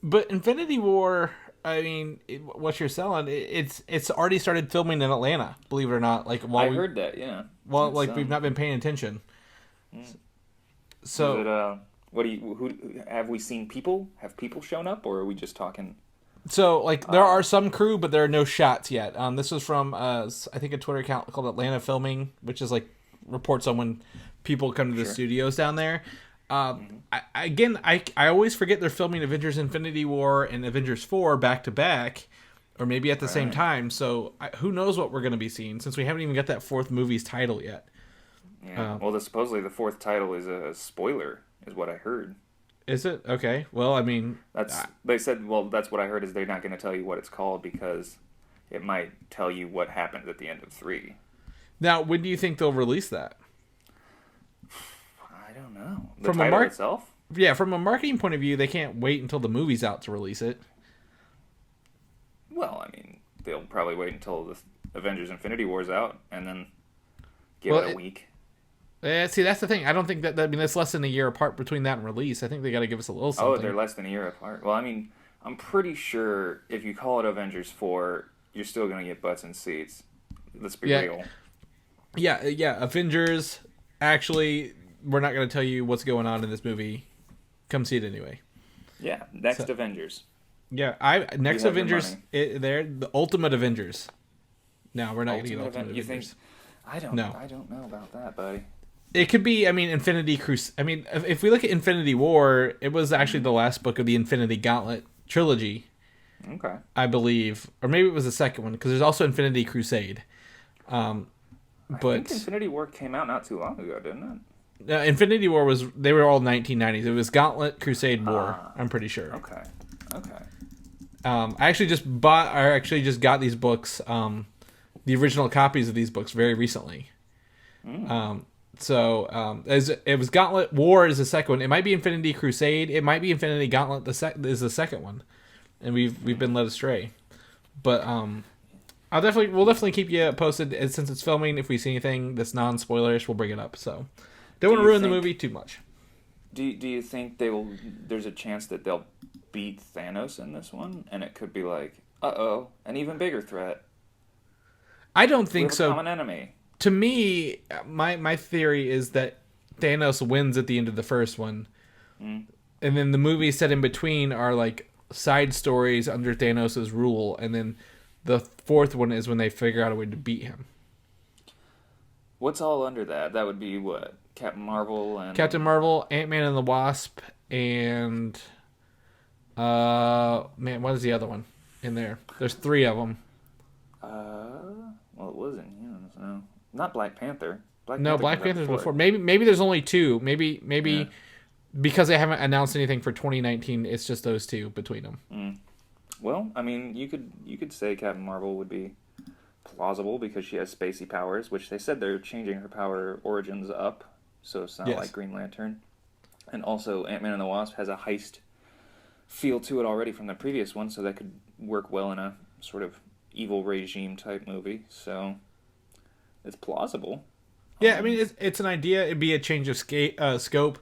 But Infinity War, I mean, what you're selling, it's already started filming in Atlanta. Believe it or not, I heard that. Yeah. Well, we've not been paying attention. So, who have we seen people? Have people shown up, or are we just talking? So, there are some crew, but there are no shots yet. This was from I think a Twitter account called Atlanta Filming, which is reports on when people come to the studios down there. I always forget they're filming Avengers Infinity War and Avengers 4 back to back, or maybe at the same time. So who knows what we're going to be seeing since we haven't even got that fourth movie's title yet. Yeah. Supposedly the fourth title is a spoiler, is what I heard. Is it? Okay. Well, I mean, they said. Well, that's what I heard. Is they're not going to tell you what it's called because it might tell you what happened at the end of 3. Now, when do you think they'll release that? I don't know. From title itself? Yeah, from a marketing point of view, they can't wait until the movie's out to release it. Well, I mean, they'll probably wait until the Avengers Infinity War's out and then give it a week. See, that's the thing. I don't think that. I mean, that's less than a year apart between that and release. I think they got to give us a little something. Oh, they're less than a year apart. Well, I mean, I'm pretty sure if you call it Avengers 4, you're still going to get butts and seats. Let's be real. Yeah. Avengers, actually, we're not going to tell you what's going on in this movie. Come see it anyway. Yeah, next Avengers. Yeah, next Avengers, they're the Ultimate Avengers. No, we're not going to get Ultimate Avengers. You think? I don't know about that, buddy. It could be, Infinity Crusade. I mean, if we look at Infinity War, it was actually the last book of the Infinity Gauntlet trilogy. Okay. I believe. Or maybe it was the second one, because there's also Infinity Crusade. I think Infinity War came out not too long ago, didn't it? Infinity War they were all 1990s. It was Gauntlet, Crusade, War, I'm pretty sure. Okay. I actually just got these books, the original copies of these books very recently. As it was Gauntlet, War is the second one. It might be Infinity Crusade. It might be Infinity Gauntlet. Is the second one, and we've been led astray. But we'll definitely keep you posted since it's filming. If we see anything that's non-spoilerish, we'll bring it up. So don't want to ruin the movie too much. Do you think there's a chance that they'll beat Thanos in this one, and it could be an even bigger threat? I don't think so. Common enemy. To me, my theory is that Thanos wins at the end of the first one, and then the movies set in between are side stories under Thanos' rule, and then the fourth one is when they figure out a way to beat him. What's all under that? That would be what? Captain Marvel, Ant-Man and the Wasp, and what is the other one in there? There's 3 of them. Well, it was Inhumans. No, not Black Panther. Black Panther's before. Maybe there's only 2. Maybe because they haven't announced anything for 2019, it's just those 2 between them. Well, I mean, you could say Captain Marvel would be plausible because she has spacey powers, which they said they're changing her power origins up, so it's not like Green Lantern. And also, Ant-Man and the Wasp has a heist feel to it already from the previous one, so that could work well in a sort of evil regime type movie. So It's plausible. Yeah, I mean, it's an idea. It'd be a change of scope,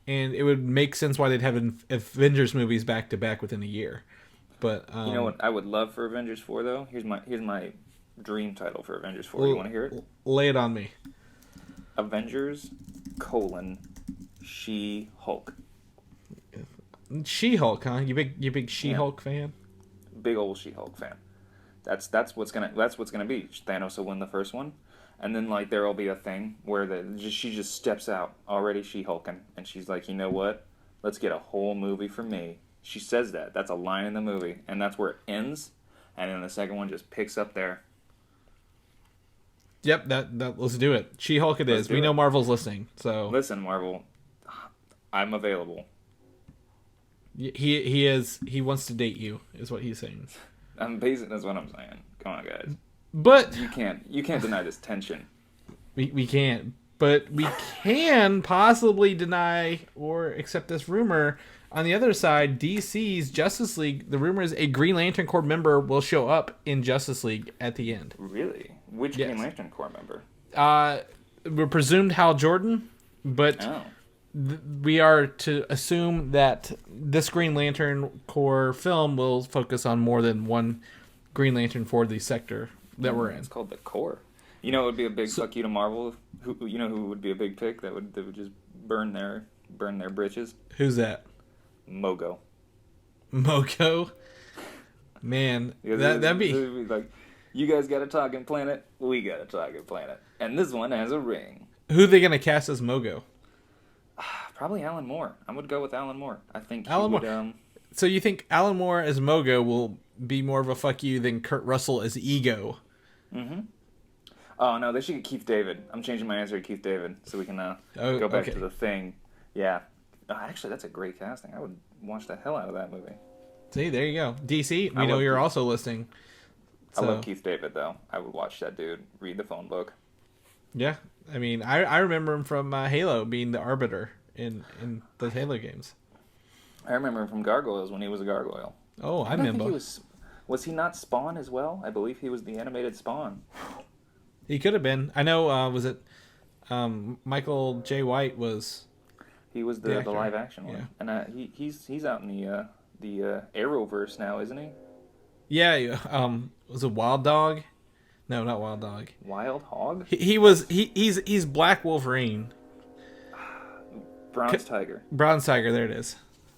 and it would make sense why they'd have Avengers movies back to back within a year. But you know what I would love for Avengers 4 though? Here's my dream title for Avengers 4. You want to hear it? Lay it on me. Avengers: She-Hulk. She-Hulk, huh? You big She-Hulk fan? Big old She-Hulk fan. That's what's gonna be. Thanos will win the first one, and then like there'll be a thing where she just steps out already She-Hulking, and she's like, you know what? Let's get a whole movie for me. She says that. That's a line in the movie, and that's where it ends. And then the second one just picks up there. Yep, that let's do it. She-Hulk it is. We know Marvel's listening, so listen, Marvel, I'm available. He is. He wants to date you, is what he's saying. That's what I'm saying. Come on, guys. But you can't deny this tension. We can't. But we can possibly deny or accept this rumor. On the other side, DC's Justice League, the rumor is a Green Lantern Corps member will show up in Justice League at the end. Really? Which Green Lantern Corps member? We're presumed Hal Jordan, but we are to assume that this Green Lantern Corps film will focus on more than one Green Lantern for the sector that we're in. It's called the Corps. You know, it would be a big fuck you to Marvel. Who would be a big pick that would just burn their britches? Who's that? Mogo. Man, that'd be like, you guys got a talking planet, we got a talking planet, and this one has a ring. Who are they gonna cast as Mogo? Probably Alan Moore. I would go with Alan Moore. I think Alan Moore. So you think Alan Moore as Mogo will be more of a fuck you than Kurt Russell as Ego? Mm-hmm. Oh no, they should get Keith David. I'm changing my answer to Keith David so we can go back to the Thing. Yeah. Actually, that's a great casting. I would watch the hell out of that movie. See, there you go. DC, we know you're also listening. So. I love Keith David, though. I would watch that dude read the phone book. Yeah. I mean, I remember him from Halo being the Arbiter in those Halo games. I remember him from Gargoyles when he was a gargoyle. Oh, I remember. Was he not Spawn as well? I believe he was the animated Spawn. He could have been. I know, was it Michael J. White was... He was the live action one, and he's out in the Arrowverse now, isn't he? Yeah. Was it Wild Dog? No, not Wild Dog. Wild Hog. He's Black Wolverine. Bronze Tiger. Bronze Tiger. There it is.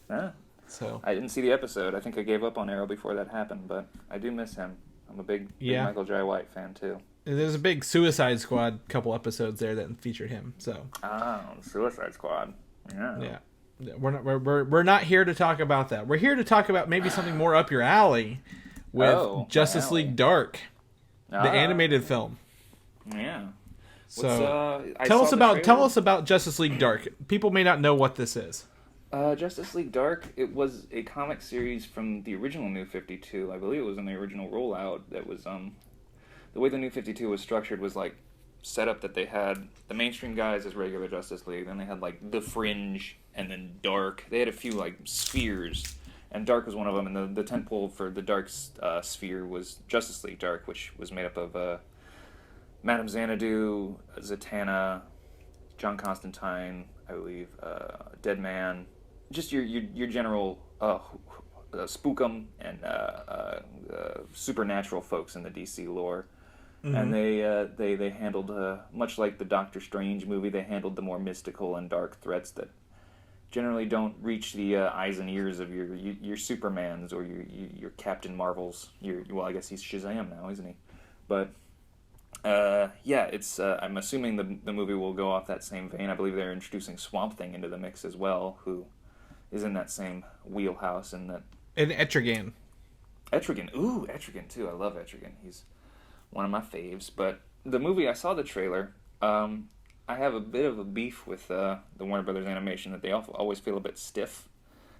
Huh? So I didn't see the episode. I think I gave up on Arrow before that happened, but I do miss him. I'm a big Michael J. White fan too. There's a big Suicide Squad couple episodes there that featured him. So. Oh, Suicide Squad. Yeah. We're not here to talk about that. We're here to talk about maybe something more up your alley with Justice League Dark, the animated film. Yeah. So tell us about Justice League Dark. People may not know what this is. Justice League Dark, it was a comic series from the original New 52. I believe it was in the original rollout. That was the way the New 52 was structured was like set up that they had the mainstream guys as regular Justice League, then they had like the Fringe, and then Dark. They had a few like spheres, and Dark was one of them. And the tentpole for the Dark sphere was Justice League Dark, which was made up of Madame Xanadu, Zatanna, John Constantine, I believe, Deadman, just your general spookum and supernatural folks in the DC lore. Mm-hmm. And they handled, much like the Doctor Strange movie, they handled the more mystical and dark threats that generally don't reach the eyes and ears of your Supermans or your Captain Marvels. Well, I guess he's Shazam now, isn't he? But it's I'm assuming the movie will go off that same vein. I believe they're introducing Swamp Thing into the mix as well, who is in that same wheelhouse. And Etrigan. Ooh, Etrigan too. I love Etrigan. He's one of my faves. But the movie, I saw the trailer. I have a bit of a beef with the Warner Brothers animation, that they always feel a bit stiff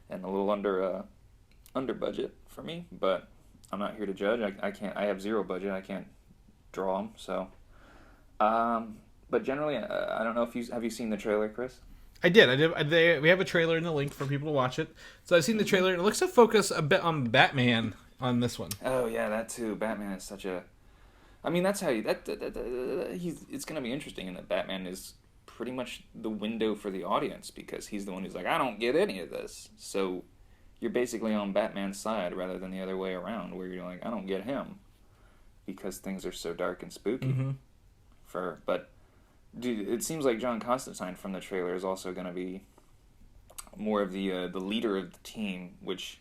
and a little under budget for me. But I'm not here to judge. I can't. I have zero budget. I can't draw them. So, but generally, I don't know if have you seen the trailer, Chris? I did. We have a trailer in the link for people to watch it. So I've seen the trailer. It looks to focus a bit on Batman on this one. Oh yeah, that too. Batman is such a I mean, that's how it's going to be interesting in that Batman is pretty much the window for the audience because he's the one who's like, I don't get any of this. So you're basically on Batman's side rather than the other way around, where you're like, I don't get him because things are so dark and spooky. Mm-hmm. But dude, it seems like John Constantine from the trailer is also going to be more of the leader of the team, which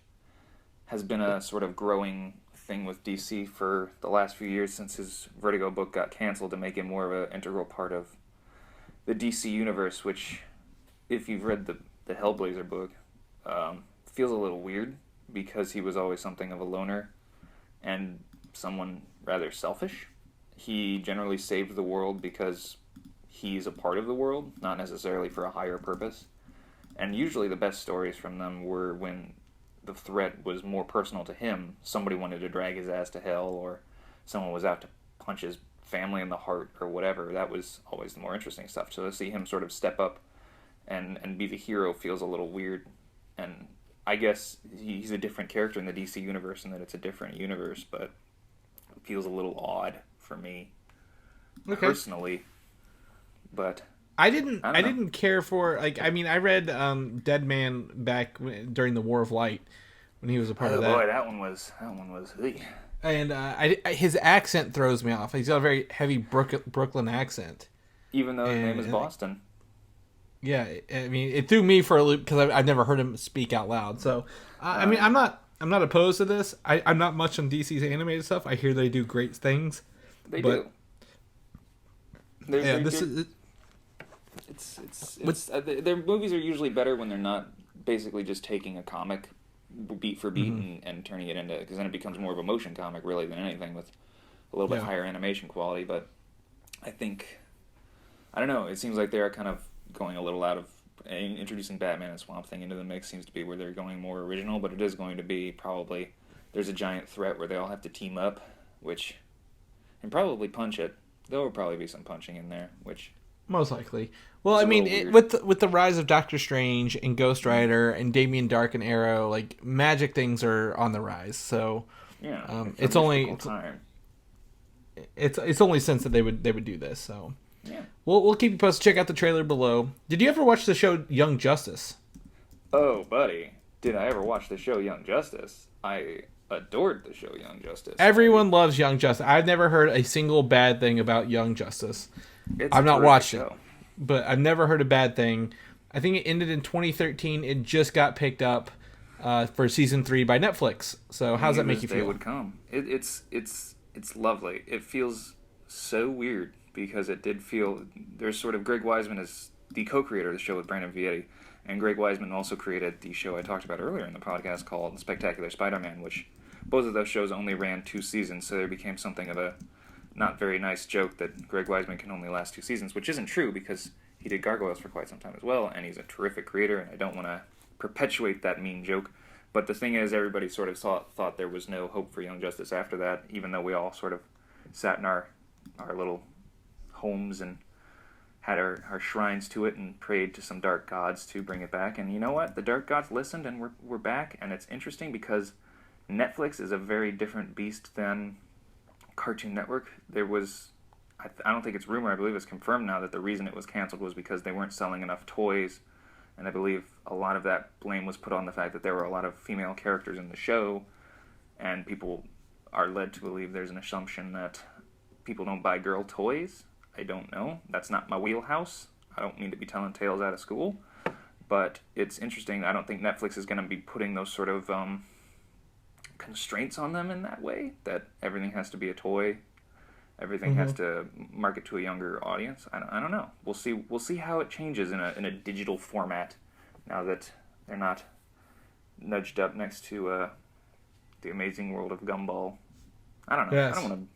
has been a sort of growing thing with DC for the last few years since his Vertigo book got canceled, to make him more of an integral part of the DC universe, which, if you've read the Hellblazer book, feels a little weird because he was always something of a loner and someone rather selfish. He generally saved the world because he's a part of the world, not necessarily for a higher purpose. And usually the best stories from them were when the threat was more personal to him. Somebody wanted to drag his ass to hell, or someone was out to punch his family in the heart, or whatever. That was always the more interesting stuff. So to see him sort of step up and be the hero feels a little weird. And I guess he's a different character in the DC universe, and that it's a different universe, but it feels a little odd for me, personally. But I didn't care for, like, I mean, I read Dead Man back during the War of Light when he was a part of that. Oh boy, that one was. And his accent throws me off. He's got a very heavy Brooklyn accent, even though his name is Boston. Yeah, I mean, it threw me for a loop because I've never heard him speak out loud. So, I mean, I'm not opposed to this. I'm not much on DC's animated stuff. I hear they do great things. They do. Their movies are usually better when they're not basically just taking a comic beat for beat and turning it into, because then it becomes more of a motion comic really than anything, with a little bit higher animation quality. But I don't know, it seems like they're kind of going a little out of introducing Batman and Swamp Thing into the mix. Seems to be where they're going more original, but it is going to be probably, there's a giant threat where they all have to team up, and probably punch it. There will probably be some punching in there, which most likely. Well, I mean, with the rise of Doctor Strange and Ghost Rider and Damien Dark and Arrow, like, magic things are on the rise. So yeah, it's only sense that they would do this. So yeah, we'll keep you posted. Check out the trailer below. Did you ever watch the show Young Justice? Oh, buddy, did I ever watch the show Young Justice? I adored the show Young Justice. Everyone loves Young Justice. I've never heard a single bad thing about Young Justice. I've not watched it, but I've never heard a bad thing. I think it ended in 2013. It just got picked up for season 3 by Netflix. So how does that make you feel? They would come. It's lovely. It feels so weird because it did feel, there's sort of, Greg Weisman is the co-creator of the show with Brandon Vietti, and Greg Weisman also created the show I talked about earlier in the podcast called Spectacular Spider-Man, which both of those shows only ran 2 seasons, so there became something of a not very nice joke that Greg Weisman can only last 2 seasons, which isn't true because he did Gargoyles for quite some time as well, and he's a terrific creator, and I don't want to perpetuate that mean joke. But the thing is, everybody sort of thought there was no hope for Young Justice after that, even though we all sort of sat in our little homes and had our shrines to it and prayed to some dark gods to bring it back. And you know what? The dark gods listened, and we're back, and it's interesting because Netflix is a very different beast than Cartoon Network. There was, I don't think it's rumor, I believe it's confirmed now, that the reason it was canceled was because they weren't selling enough toys, and I believe a lot of that blame was put on the fact that there were a lot of female characters in the show, and people are led to believe there's an assumption that people don't buy girl toys. I don't know. That's not my wheelhouse. I don't mean to be telling tales out of school, but it's interesting. I don't think Netflix is going to be putting those sort of constraints on them in that way, that everything has to be a toy, everything has to market to a younger audience. I don't know. We'll see how it changes in a digital format now that they're not nudged up next to the Amazing World of Gumball. I don't know. Yes. I don't want to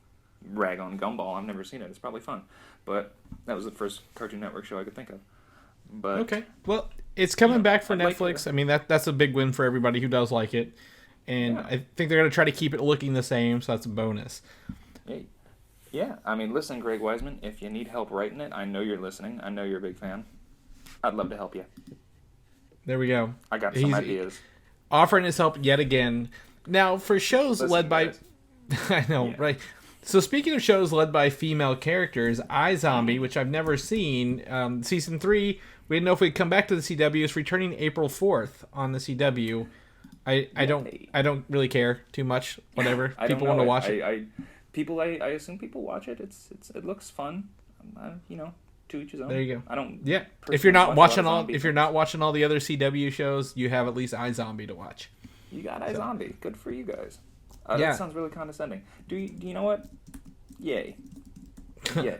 rag on Gumball. I've never seen it. It's probably fun, but that was the first Cartoon Network show I could think of. But okay, well, it's coming back for Netflix. I mean, that's a big win for everybody who does like it. And I think they're going to try to keep it looking the same, so that's a bonus. Yeah, I mean, listen, Greg Weisman, if you need help writing it, I know you're listening. I know you're a big fan. I'd love to help you. There we go. I got some ideas. Offering his help yet again. Now, for shows led by... I know, right? So speaking of shows led by female characters, iZombie, which I've never seen, season 3, we didn't know if we'd come back to the CW. It's returning April 4th on the CW. I don't really care too much. Whatever people want to watch it. I assume people watch it. It looks fun. To each his own. There you go. I don't. Yeah. If you're not watching all the other CW shows, you have at least iZombie to watch. You got iZombie. Good for you guys. Yeah. That sounds really condescending. Do you know what? Yay. Yay.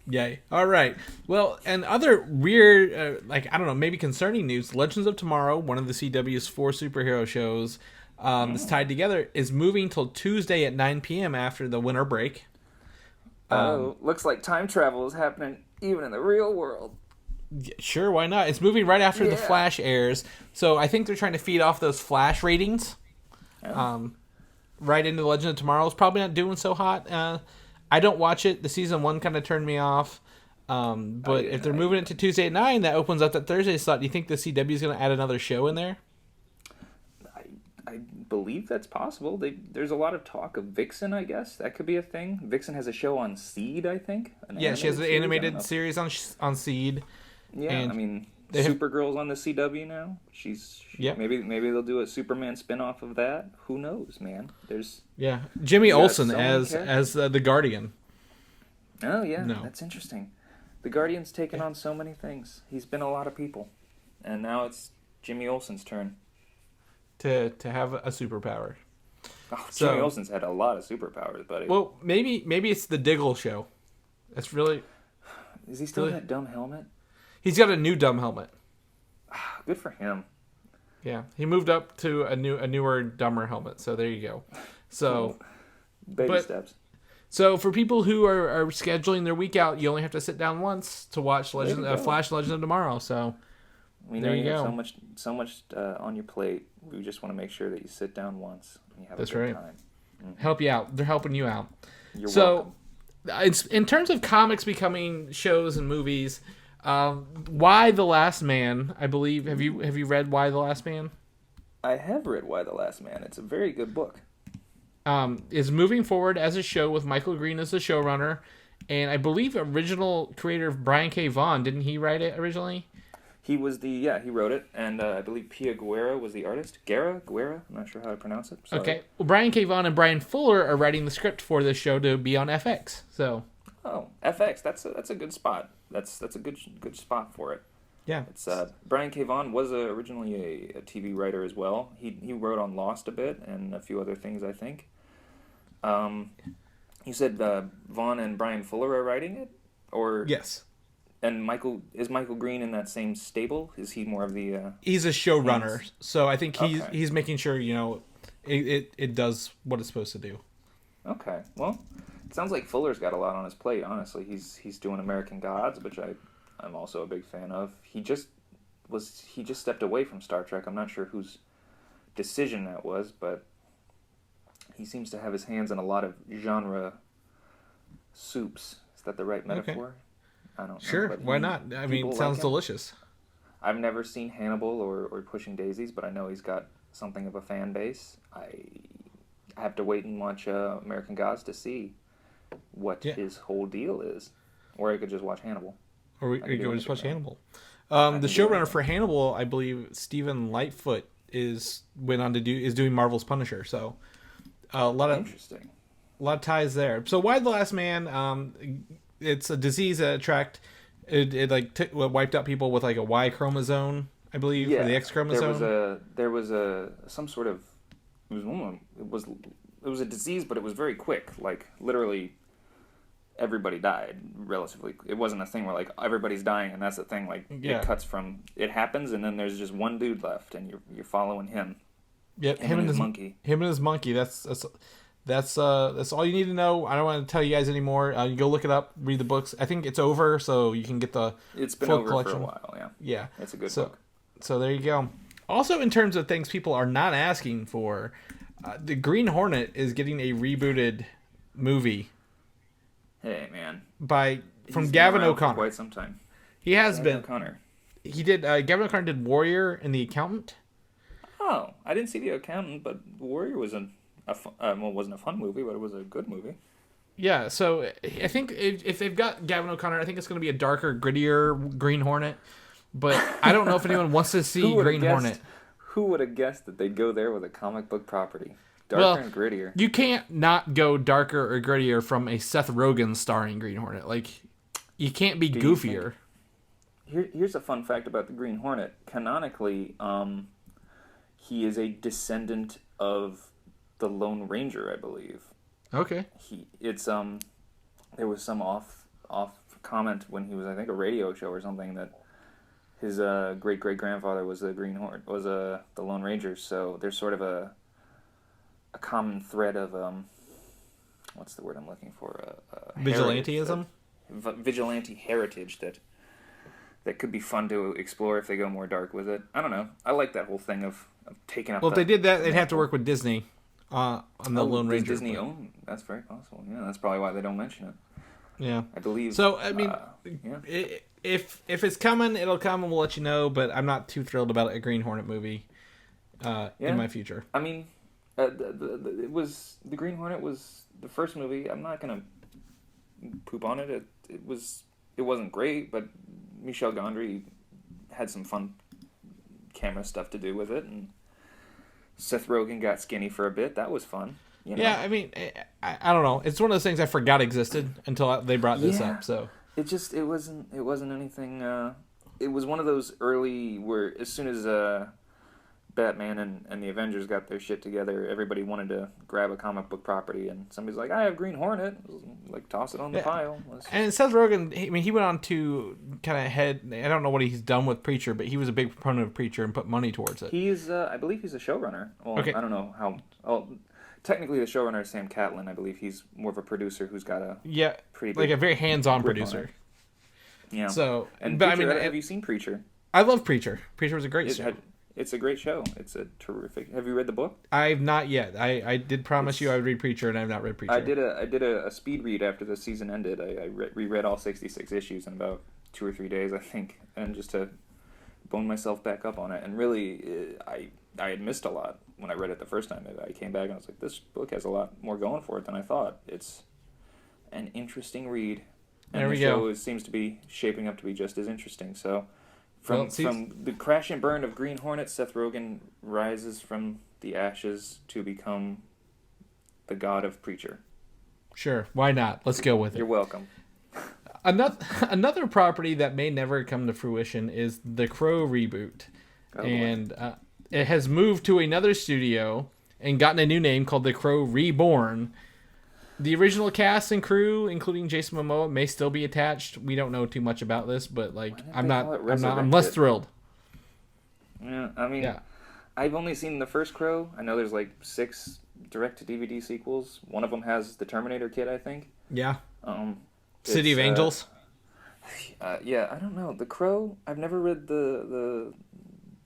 Yay. All right. Well, and other weird, I don't know, maybe concerning news, Legends of Tomorrow, one of the CW's 4 superhero shows that's tied together, is moving till Tuesday at 9 p.m. after the winter break. Looks like time travel is happening even in the real world. Sure, why not? It's moving right after The Flash airs, so I think they're trying to feed off those Flash ratings. Right into Legend of Tomorrow. It's probably not doing so hot. I don't watch it. The season 1 kind of turned me off. But if they're moving it to Tuesday at 9, that opens up that Thursday slot. Do you think the CW is going to add another show in there? I believe that's possible. There's a lot of talk of Vixen, I guess. That could be a thing. Vixen has a show on Seed, I think. She has an animated series on Seed. Yeah, and Supergirl's on the CW now. Maybe they'll do a Superman spin-off of that. Who knows, man? Jimmy Olsen as the Guardian. Oh yeah, that's interesting. The Guardian's taken on so many things. He's been a lot of people, and now it's Jimmy Olsen's turn to have a superpower. Jimmy Olsen's had a lot of superpowers, buddy. Well, maybe it's the Diggle show. That's really. Is he still in that dumb helmet? He's got a new dumb helmet. Good for him. Yeah, he moved up to a newer, dumber helmet. So there you go. So, baby steps. So for people who are scheduling their week out, you only have to sit down once to watch Flash Legend of Tomorrow. So we know you have so much on your plate. We just want to make sure that you sit down once and you have a good time. Mm-hmm. Help you out. They're helping you out. You're welcome. It's in terms of comics becoming shows and movies. Why the Last Man? I believe. Have you read Why the Last Man? I have read Why the Last Man. It's a very good book. Is moving forward as a show with Michael Green as the showrunner, and I believe original creator Brian K. Vaughan, didn't he write it originally? He wrote it, and I believe Pia Guerra was the artist. Guerra, I'm not sure how to pronounce it. Sorry. Okay, well, Brian K. Vaughan and Brian Fuller are writing the script for this show to be on FX. So. Oh, FX, that's a good spot. That's a good spot for it. Yeah. It's Brian K. Vaughan was originally a TV writer as well. He wrote on Lost a bit and a few other things, I think. You said Vaughan and Brian Fuller are writing it, or yes. And is Michael Green in that same stable? Is he more of the? He's a showrunner, so I think he's making sure it does what it's supposed to do. Okay, well, it sounds like Fuller's got a lot on his plate. Honestly, he's doing American Gods, which I'm also a big fan of. He just stepped away from Star Trek. I'm not sure whose decision that was, but he seems to have his hands in a lot of genre soups. Is that the right metaphor? Okay. I don't know. Sure, why not? I mean, it sounds delicious. I've never seen Hannibal or Pushing Daisies, but I know he's got something of a fan base. I have to wait and watch American Gods to see what his whole deal is. Or I could just watch Hannibal. Or you could just watch Hannibal. The showrunner for Hannibal, I believe, Stephen Lightfoot, is doing Marvel's Punisher. So a lot of ties there. So why the Last Man? It's a disease that wiped out people with like a Y chromosome, I believe, or the X chromosome. There was some sort of it was a disease, but it was very quick. Like literally, everybody died relatively. It wasn't a thing where like everybody's dying and that's the thing. Like it cuts from it happens and then there's just one dude left and you're following him. Yep, him and his monkey. Him and his monkey. That's all you need to know. I don't want to tell you guys anymore. You go look it up, read the books. I think it's over, so you can get the It's been full over collection. For a while, yeah. Yeah. It's a good book. So there you go. Also, in terms of things people are not asking for, the Green Hornet is getting a rebooted movie. Hey, man. From Gavin O'Connor. For quite some time. He has Gavin been. O'Connor. He did. Gavin O'Connor did Warrior and The Accountant. Oh, I didn't see The Accountant, but Warrior was wasn't a fun movie, but it was a good movie. Yeah, so I think if they've got Gavin O'Connor, I think it's going to be a darker, grittier Green Hornet. But I don't know if anyone wants to see Green Hornet. Who would have guessed that they'd go there with a comic book property? Darker and grittier. You can't not go darker or grittier from a Seth Rogen starring Green Hornet. Like, you can't be goofier. Here's a fun fact about the Green Hornet. Canonically, he is a descendant of the Lone Ranger, I believe. Okay. There was some off comment when he was, I think, a radio show or something, that his great grandfather was the Green Hornet, was the Lone Ranger. So there's sort of a common thread of what's the word I'm looking for? Vigilantism. Vigilante heritage that could be fun to explore if they go more dark with it. I don't know. I like that whole thing of taking up. Well, if they did that, they'd have to work with Disney on the Lone Ranger. Disney own? That's very possible. Yeah, that's probably why they don't mention it. Yeah, I believe. So I mean, if it's coming, it'll come, and we'll let you know. But I'm not too thrilled about a Green Hornet movie in my future. I mean, the Green Hornet was the first movie. I'm not gonna poop on it. It wasn't great, but Michel Gondry had some fun camera stuff to do with it, and Seth Rogen got skinny for a bit. That was fun. You know? Yeah, I mean, I don't know. It's one of those things I forgot existed until they brought this up. So it wasn't anything. It was one of those early where as soon as Batman and the Avengers got their shit together, everybody wanted to grab a comic book property, and somebody's like, I have Green Hornet, like, toss it on the pile. And Seth Rogen, he went on to kind of I don't know what he's done with Preacher, but he was a big proponent of Preacher and put money towards it. He's, I believe he's a showrunner. Well, okay. I don't know how, technically the showrunner is Sam Catlin. I believe he's more of a producer who's got a pretty big, like a very hands-on producer. Yeah. So, and but Preacher, have you seen Preacher? I love Preacher. Preacher was a great show. It's a great show. It's a terrific. Have you read the book? I've not yet. I did promise you I would read Preacher, and I've not read Preacher. I did a speed read after the season ended. I reread all 66 issues in about 2 or 3 days, I think, and just to bone myself back up on it. And really, I had missed a lot when I read it the first time. I came back and I was like, this book has a lot more going for it than I thought. It's an interesting read, and the show seems to be shaping up to be just as interesting. So. From the crash and burn of Green Hornet, Seth Rogen rises from the ashes to become the god of Preacher. Sure, why not? Let's go with it. You're welcome. Another property that may never come to fruition is the Crow reboot. And it has moved to another studio and gotten a new name called The Crow Reborn. The original cast and crew, including Jason Momoa, may still be attached. We don't know too much about this, but I'm less thrilled. Yeah, I mean, I've only seen the first Crow. I know there's 6 direct-to-DVD sequels. One of them has the Terminator kid, I think. Yeah. City of Angels. Yeah, I don't know. The Crow, I've never read the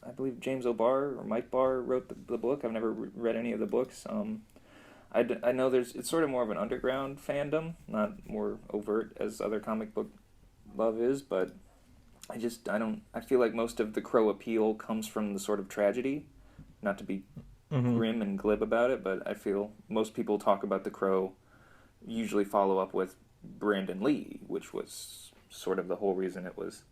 I believe James O'Barr or Mike Barr wrote the book. I've never read any of the books. I know it's sort of more of an underground fandom, not more overt as other comic book love is, but I feel like most of the Crow appeal comes from the sort of tragedy, not to be grim and glib about it, but I feel most people talk about the Crow usually follow up with Brandon Lee, which was sort of the whole reason it was,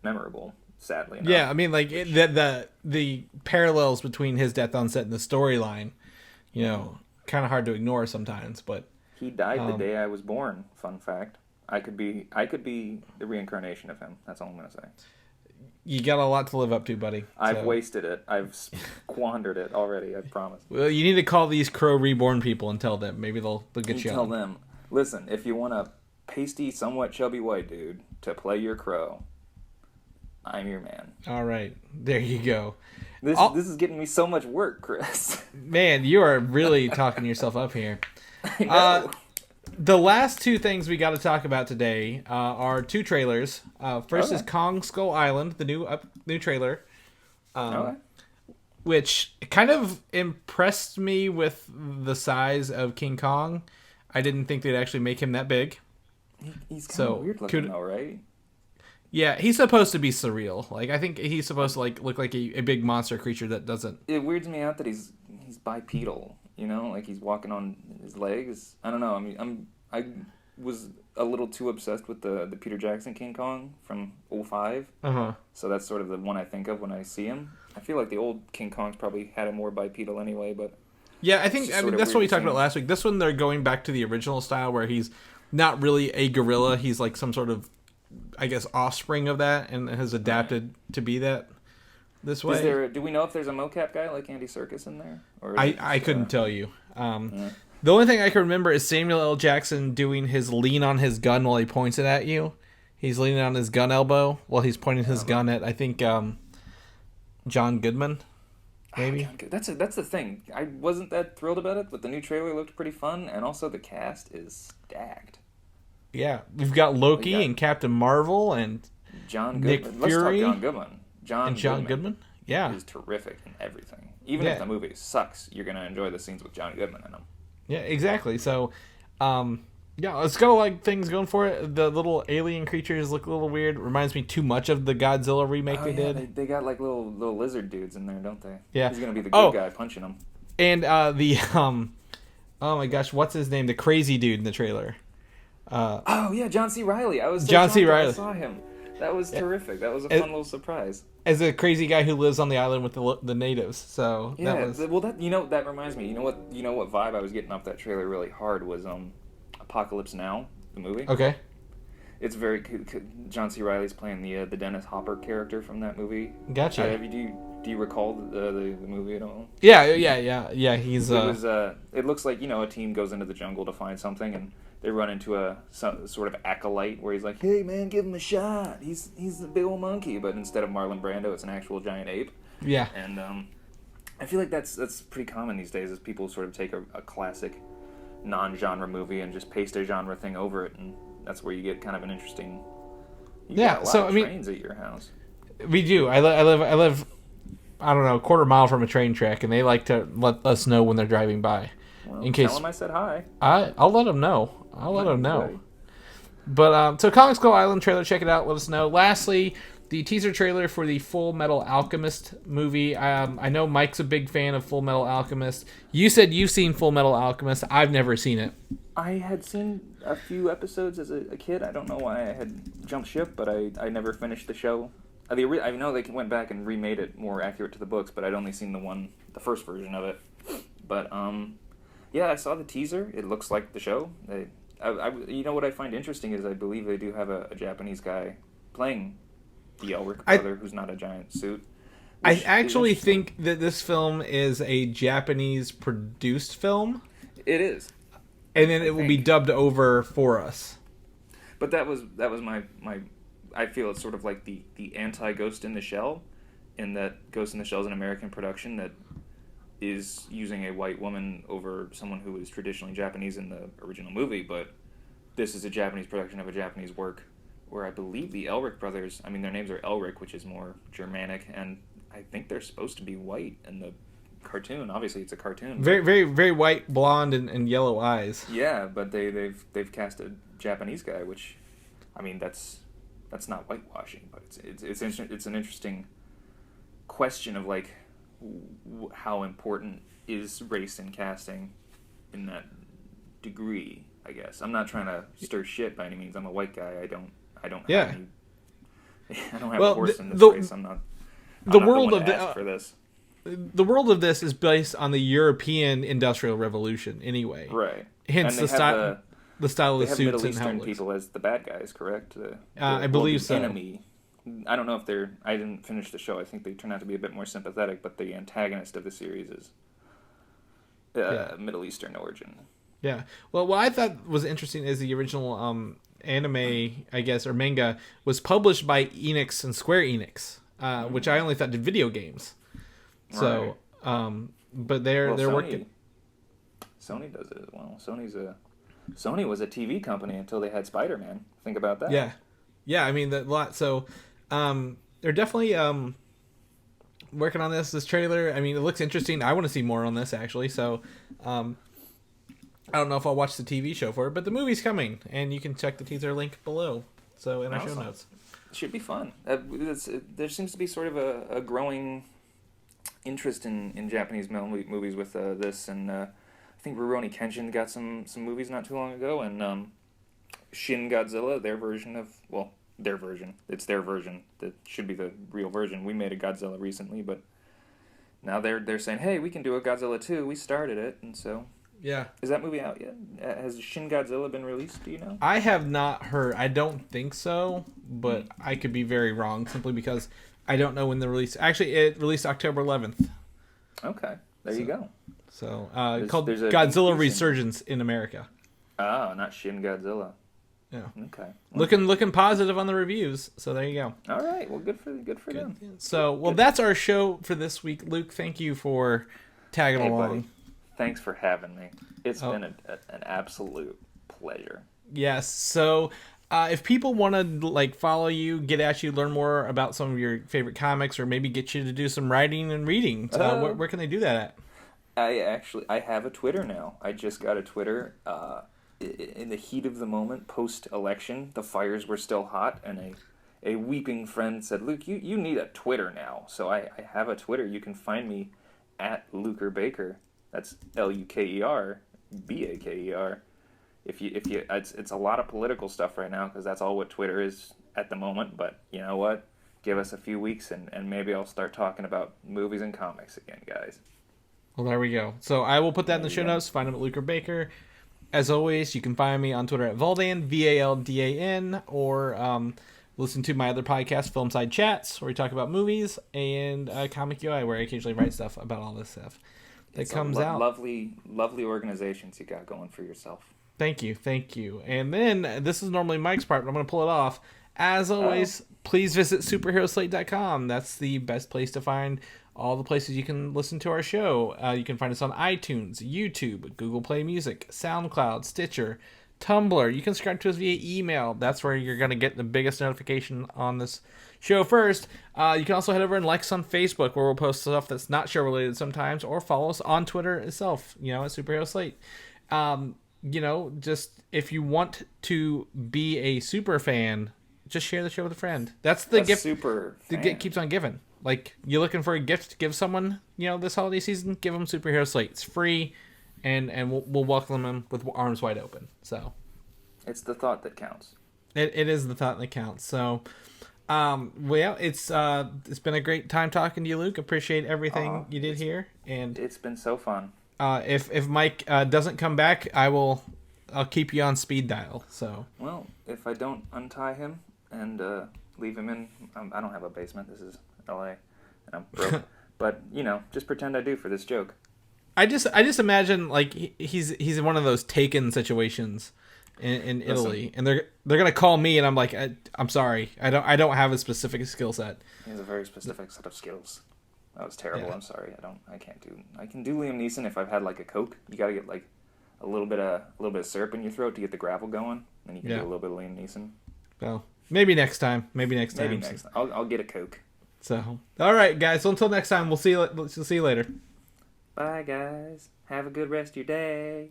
memorable. Sadly enough. Yeah, I mean, the parallels between his death on set and the storyline, kind of hard to ignore sometimes. But he died the day I was born. Fun fact: I could be the reincarnation of him. That's all I'm gonna say. You got a lot to live up to, buddy. I've wasted it. I've squandered it already. I promise. Well, you need to call these Crow Reborn people and tell them. Maybe they'll get you. Tell them. Listen, if you want a pasty, somewhat chubby white dude to play your Crow, I'm your man. All right. There you go. This is getting me so much work, Chris. Man, you are really talking yourself up here. I know. The last 2 things we got to talk about today are 2 trailers. First is Kong Skull Island, the new trailer, which kind of impressed me with the size of King Kong. I didn't think they'd actually make him that big. He's kind of weird looking, though, right? Yeah, he's supposed to be surreal. I think he's supposed to look like a big monster creature that doesn't. It weirds me out that he's bipedal. You know, like he's walking on his legs. I don't know. I mean, I was a little too obsessed with the Peter Jackson King Kong from '05. So that's sort of the one I think of when I see him. I feel like the old King Kongs probably had it more bipedal anyway, but yeah, I think that's what we talked about last week. This one they're going back to the original style where he's not really a gorilla. He's like some sort of, I guess, offspring of that and has adapted to be that this way. Do we know if there's a mocap guy like Andy Serkis in there? Or I couldn't tell you. The only thing I can remember is Samuel L. Jackson doing his lean on his gun while he points it at you. He's leaning on his gun elbow while he's pointing his gun at, I think, John Goodman. Maybe. That's the thing. I wasn't that thrilled about it, but the new trailer looked pretty fun, and also the cast is stacked. Yeah, we've got Loki and Captain Marvel and John Nick Goodman. Fury. Let's talk John Goodman. John Goodman? Yeah. Is terrific in everything. Even if the movie sucks, you're going to enjoy the scenes with John Goodman in them. Yeah, exactly. So, it's got a lot of things going for it. The little alien creatures look a little weird. Reminds me too much of the Godzilla remake they did. They got like little lizard dudes in there, don't they? Yeah. He's going to be the good guy punching them. And oh my gosh, what's his name? The crazy dude in the trailer. John C. Reilly. I was so John C. Reilly. I saw him. That was terrific. That was a fun little surprise. As a crazy guy who lives on the island with the natives. So that reminds me. You know what vibe I was getting off that trailer really hard was Apocalypse Now, the movie. Okay. It's very John C. Reilly's playing the Dennis Hopper character from that movie. Gotcha. Do you recall the movie at all? Yeah. He's it looks like a team goes into the jungle to find something and they run into some sort of acolyte where he's like, "Hey man, give him a shot. He's the big old monkey," but instead of Marlon Brando, it's an actual giant ape. Yeah. And I feel like that's pretty common these days, is people sort of take a classic non-genre movie and just paste a genre thing over it, and that's where you get kind of an interesting. Trains at your house. We do. I live. I don't know, a quarter mile from a train track, and they like to let us know when they're driving by. Well, in case tell them I said hi. I'll let them know. But so Comic Skull Island trailer, check it out. Let us know. Lastly, the teaser trailer for the Full Metal Alchemist movie. I know Mike's a big fan of Full Metal Alchemist. You said you've seen Full Metal Alchemist. I've never seen it. I had seen a few episodes as a kid. I don't know why I had jumped ship, but I never finished the show. I know they went back and remade it more accurate to the books, but I'd only seen the first version of it. But I saw the teaser. It looks like the show. What I find interesting is I believe they do have a Japanese guy playing the Elric brother, who's not a giant suit. I actually think that this film is a Japanese-produced film. It is. And then it will be dubbed over for us. But that was my I feel it's sort of like the anti-Ghost in the Shell, in that Ghost in the Shell is an American production that is using a white woman over someone who is traditionally Japanese in the original movie, but this is a Japanese production of a Japanese work where I believe the Elric brothers, their names are Elric, which is more Germanic, and I think they're supposed to be white in the cartoon. Obviously, it's a cartoon. Very, very, very white, blonde, and yellow eyes. Yeah, but they've cast a Japanese guy, which, that's not whitewashing, but it's an interesting question of like how important is race in casting in that degree. I guess I'm not trying to stir shit by any means. I'm a white guy. I don't have any, I don't have a horse in this race. I'm not the one to ask for this. The world of this is based on the European Industrial Revolution, anyway. Right. Hence the style of the suits Middle and Eastern how people as the bad guys, correct? I believe so. Enemy. I don't know if I didn't finish the show. I think they turn out to be a bit more sympathetic, but the antagonist of the series is Middle Eastern origin. Yeah. Well, what I thought was interesting is the original anime, I guess, or manga, was published by Enix and Square Enix, which I only thought did video games. So, but they're working. Sony does it as well. Sony was a TV company until they had Spider-Man. Think about that. Yeah. So, they're definitely working on this trailer. It looks interesting. I want to see more on this actually. So, I don't know if I'll watch the TV show for it, but the movie's coming, and you can check the teaser link below. So in our show notes. It should be fun. There seems to be sort of a growing interest in Japanese movies with this, and think Rurouni Kenshin got some movies not too long ago, and Shin Godzilla, their version, it's their version that should be the real version. We made a Godzilla recently, but now they're saying, hey, we can do a Godzilla 2. We started it, and so... Yeah. Is that movie out yet? Has Shin Godzilla been released, do you know? I have not heard. I don't think so, but I could be very wrong simply because I don't know when the release... Actually, it released October 11th. Okay. There you go. So, called Godzilla Resurgence in America. Oh, not Shin Godzilla. Yeah. Okay. Looking positive on the reviews. So there you go. All right. Well, good for them. So, that's our show for this week. Luke, thank you for tagging along. Buddy. Thanks for having me. It's been an absolute pleasure. Yes. So, if people want to follow you, get at you, learn more about some of your favorite comics, or maybe get you to do some writing and reading, where can they do that at? I have a Twitter now. I just got a Twitter in the heat of the moment, post-election. The fires were still hot, and a weeping friend said, Luke, you need a Twitter now. So I have a Twitter. You can find me at Luker Baker. That's LUKERBAKER. It's a lot of political stuff right now because that's all what Twitter is at the moment. But you know what? Give us a few weeks and maybe I'll start talking about movies and comics again, guys. Well, there we go. So I will put that in the show notes. Find him at Luker Baker. As always, you can find me on Twitter at Valdan, VALDAN, or listen to my other podcast, Filmside Chats, where we talk about movies, and Comic UI, where I occasionally write stuff about all this stuff. That comes out. Lovely organizations you got going for yourself. Thank you. And then, this is normally Mike's part, but I'm going to pull it off. As always, please visit superheroslate.com. That's the best place to find all the places you can listen to our show. You can find us on iTunes, YouTube, Google Play Music, SoundCloud, Stitcher, Tumblr. You can subscribe to us via email. That's where you're going to get the biggest notification on this show first. You can also head over and like us on Facebook, where we'll post stuff that's not show related sometimes, or follow us on Twitter itself, at Superhero Slate. Just if you want to be a super fan, just share the show with a friend. That's the gift. Super fan. The gift keeps on giving. You're looking for a gift to give someone, this holiday season, give them Superhero Slate. It's free, and we'll welcome them with arms wide open. So it's the thought that counts. It is the thought that counts. So, it's been a great time talking to you, Luke. Appreciate everything you did here, and it's been so fun. If Mike doesn't come back, I'll keep you on speed dial. So, well, if I don't untie him and leave him in, I don't have a basement. This is LA, and I'm broke. But just pretend I do for this joke. I just imagine he's in one of those Taken situations in Italy, and they're gonna call me, and I'm like, I'm sorry, I don't have a specific skill set. He has a very specific set of skills. That was terrible. Yeah. I'm sorry. I can do Liam Neeson if I've had a Coke. You gotta get a little bit of syrup in your throat to get the gravel going. Then you can do a little bit of Liam Neeson. Well, maybe next time. Maybe next time. I'll get a Coke. So, all right, guys. So until next time, we'll see you later. Bye, guys. Have a good rest of your day.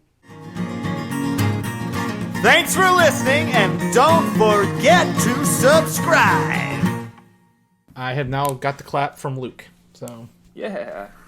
Thanks for listening, and don't forget to subscribe. I have now got the clap from Luke. So yeah.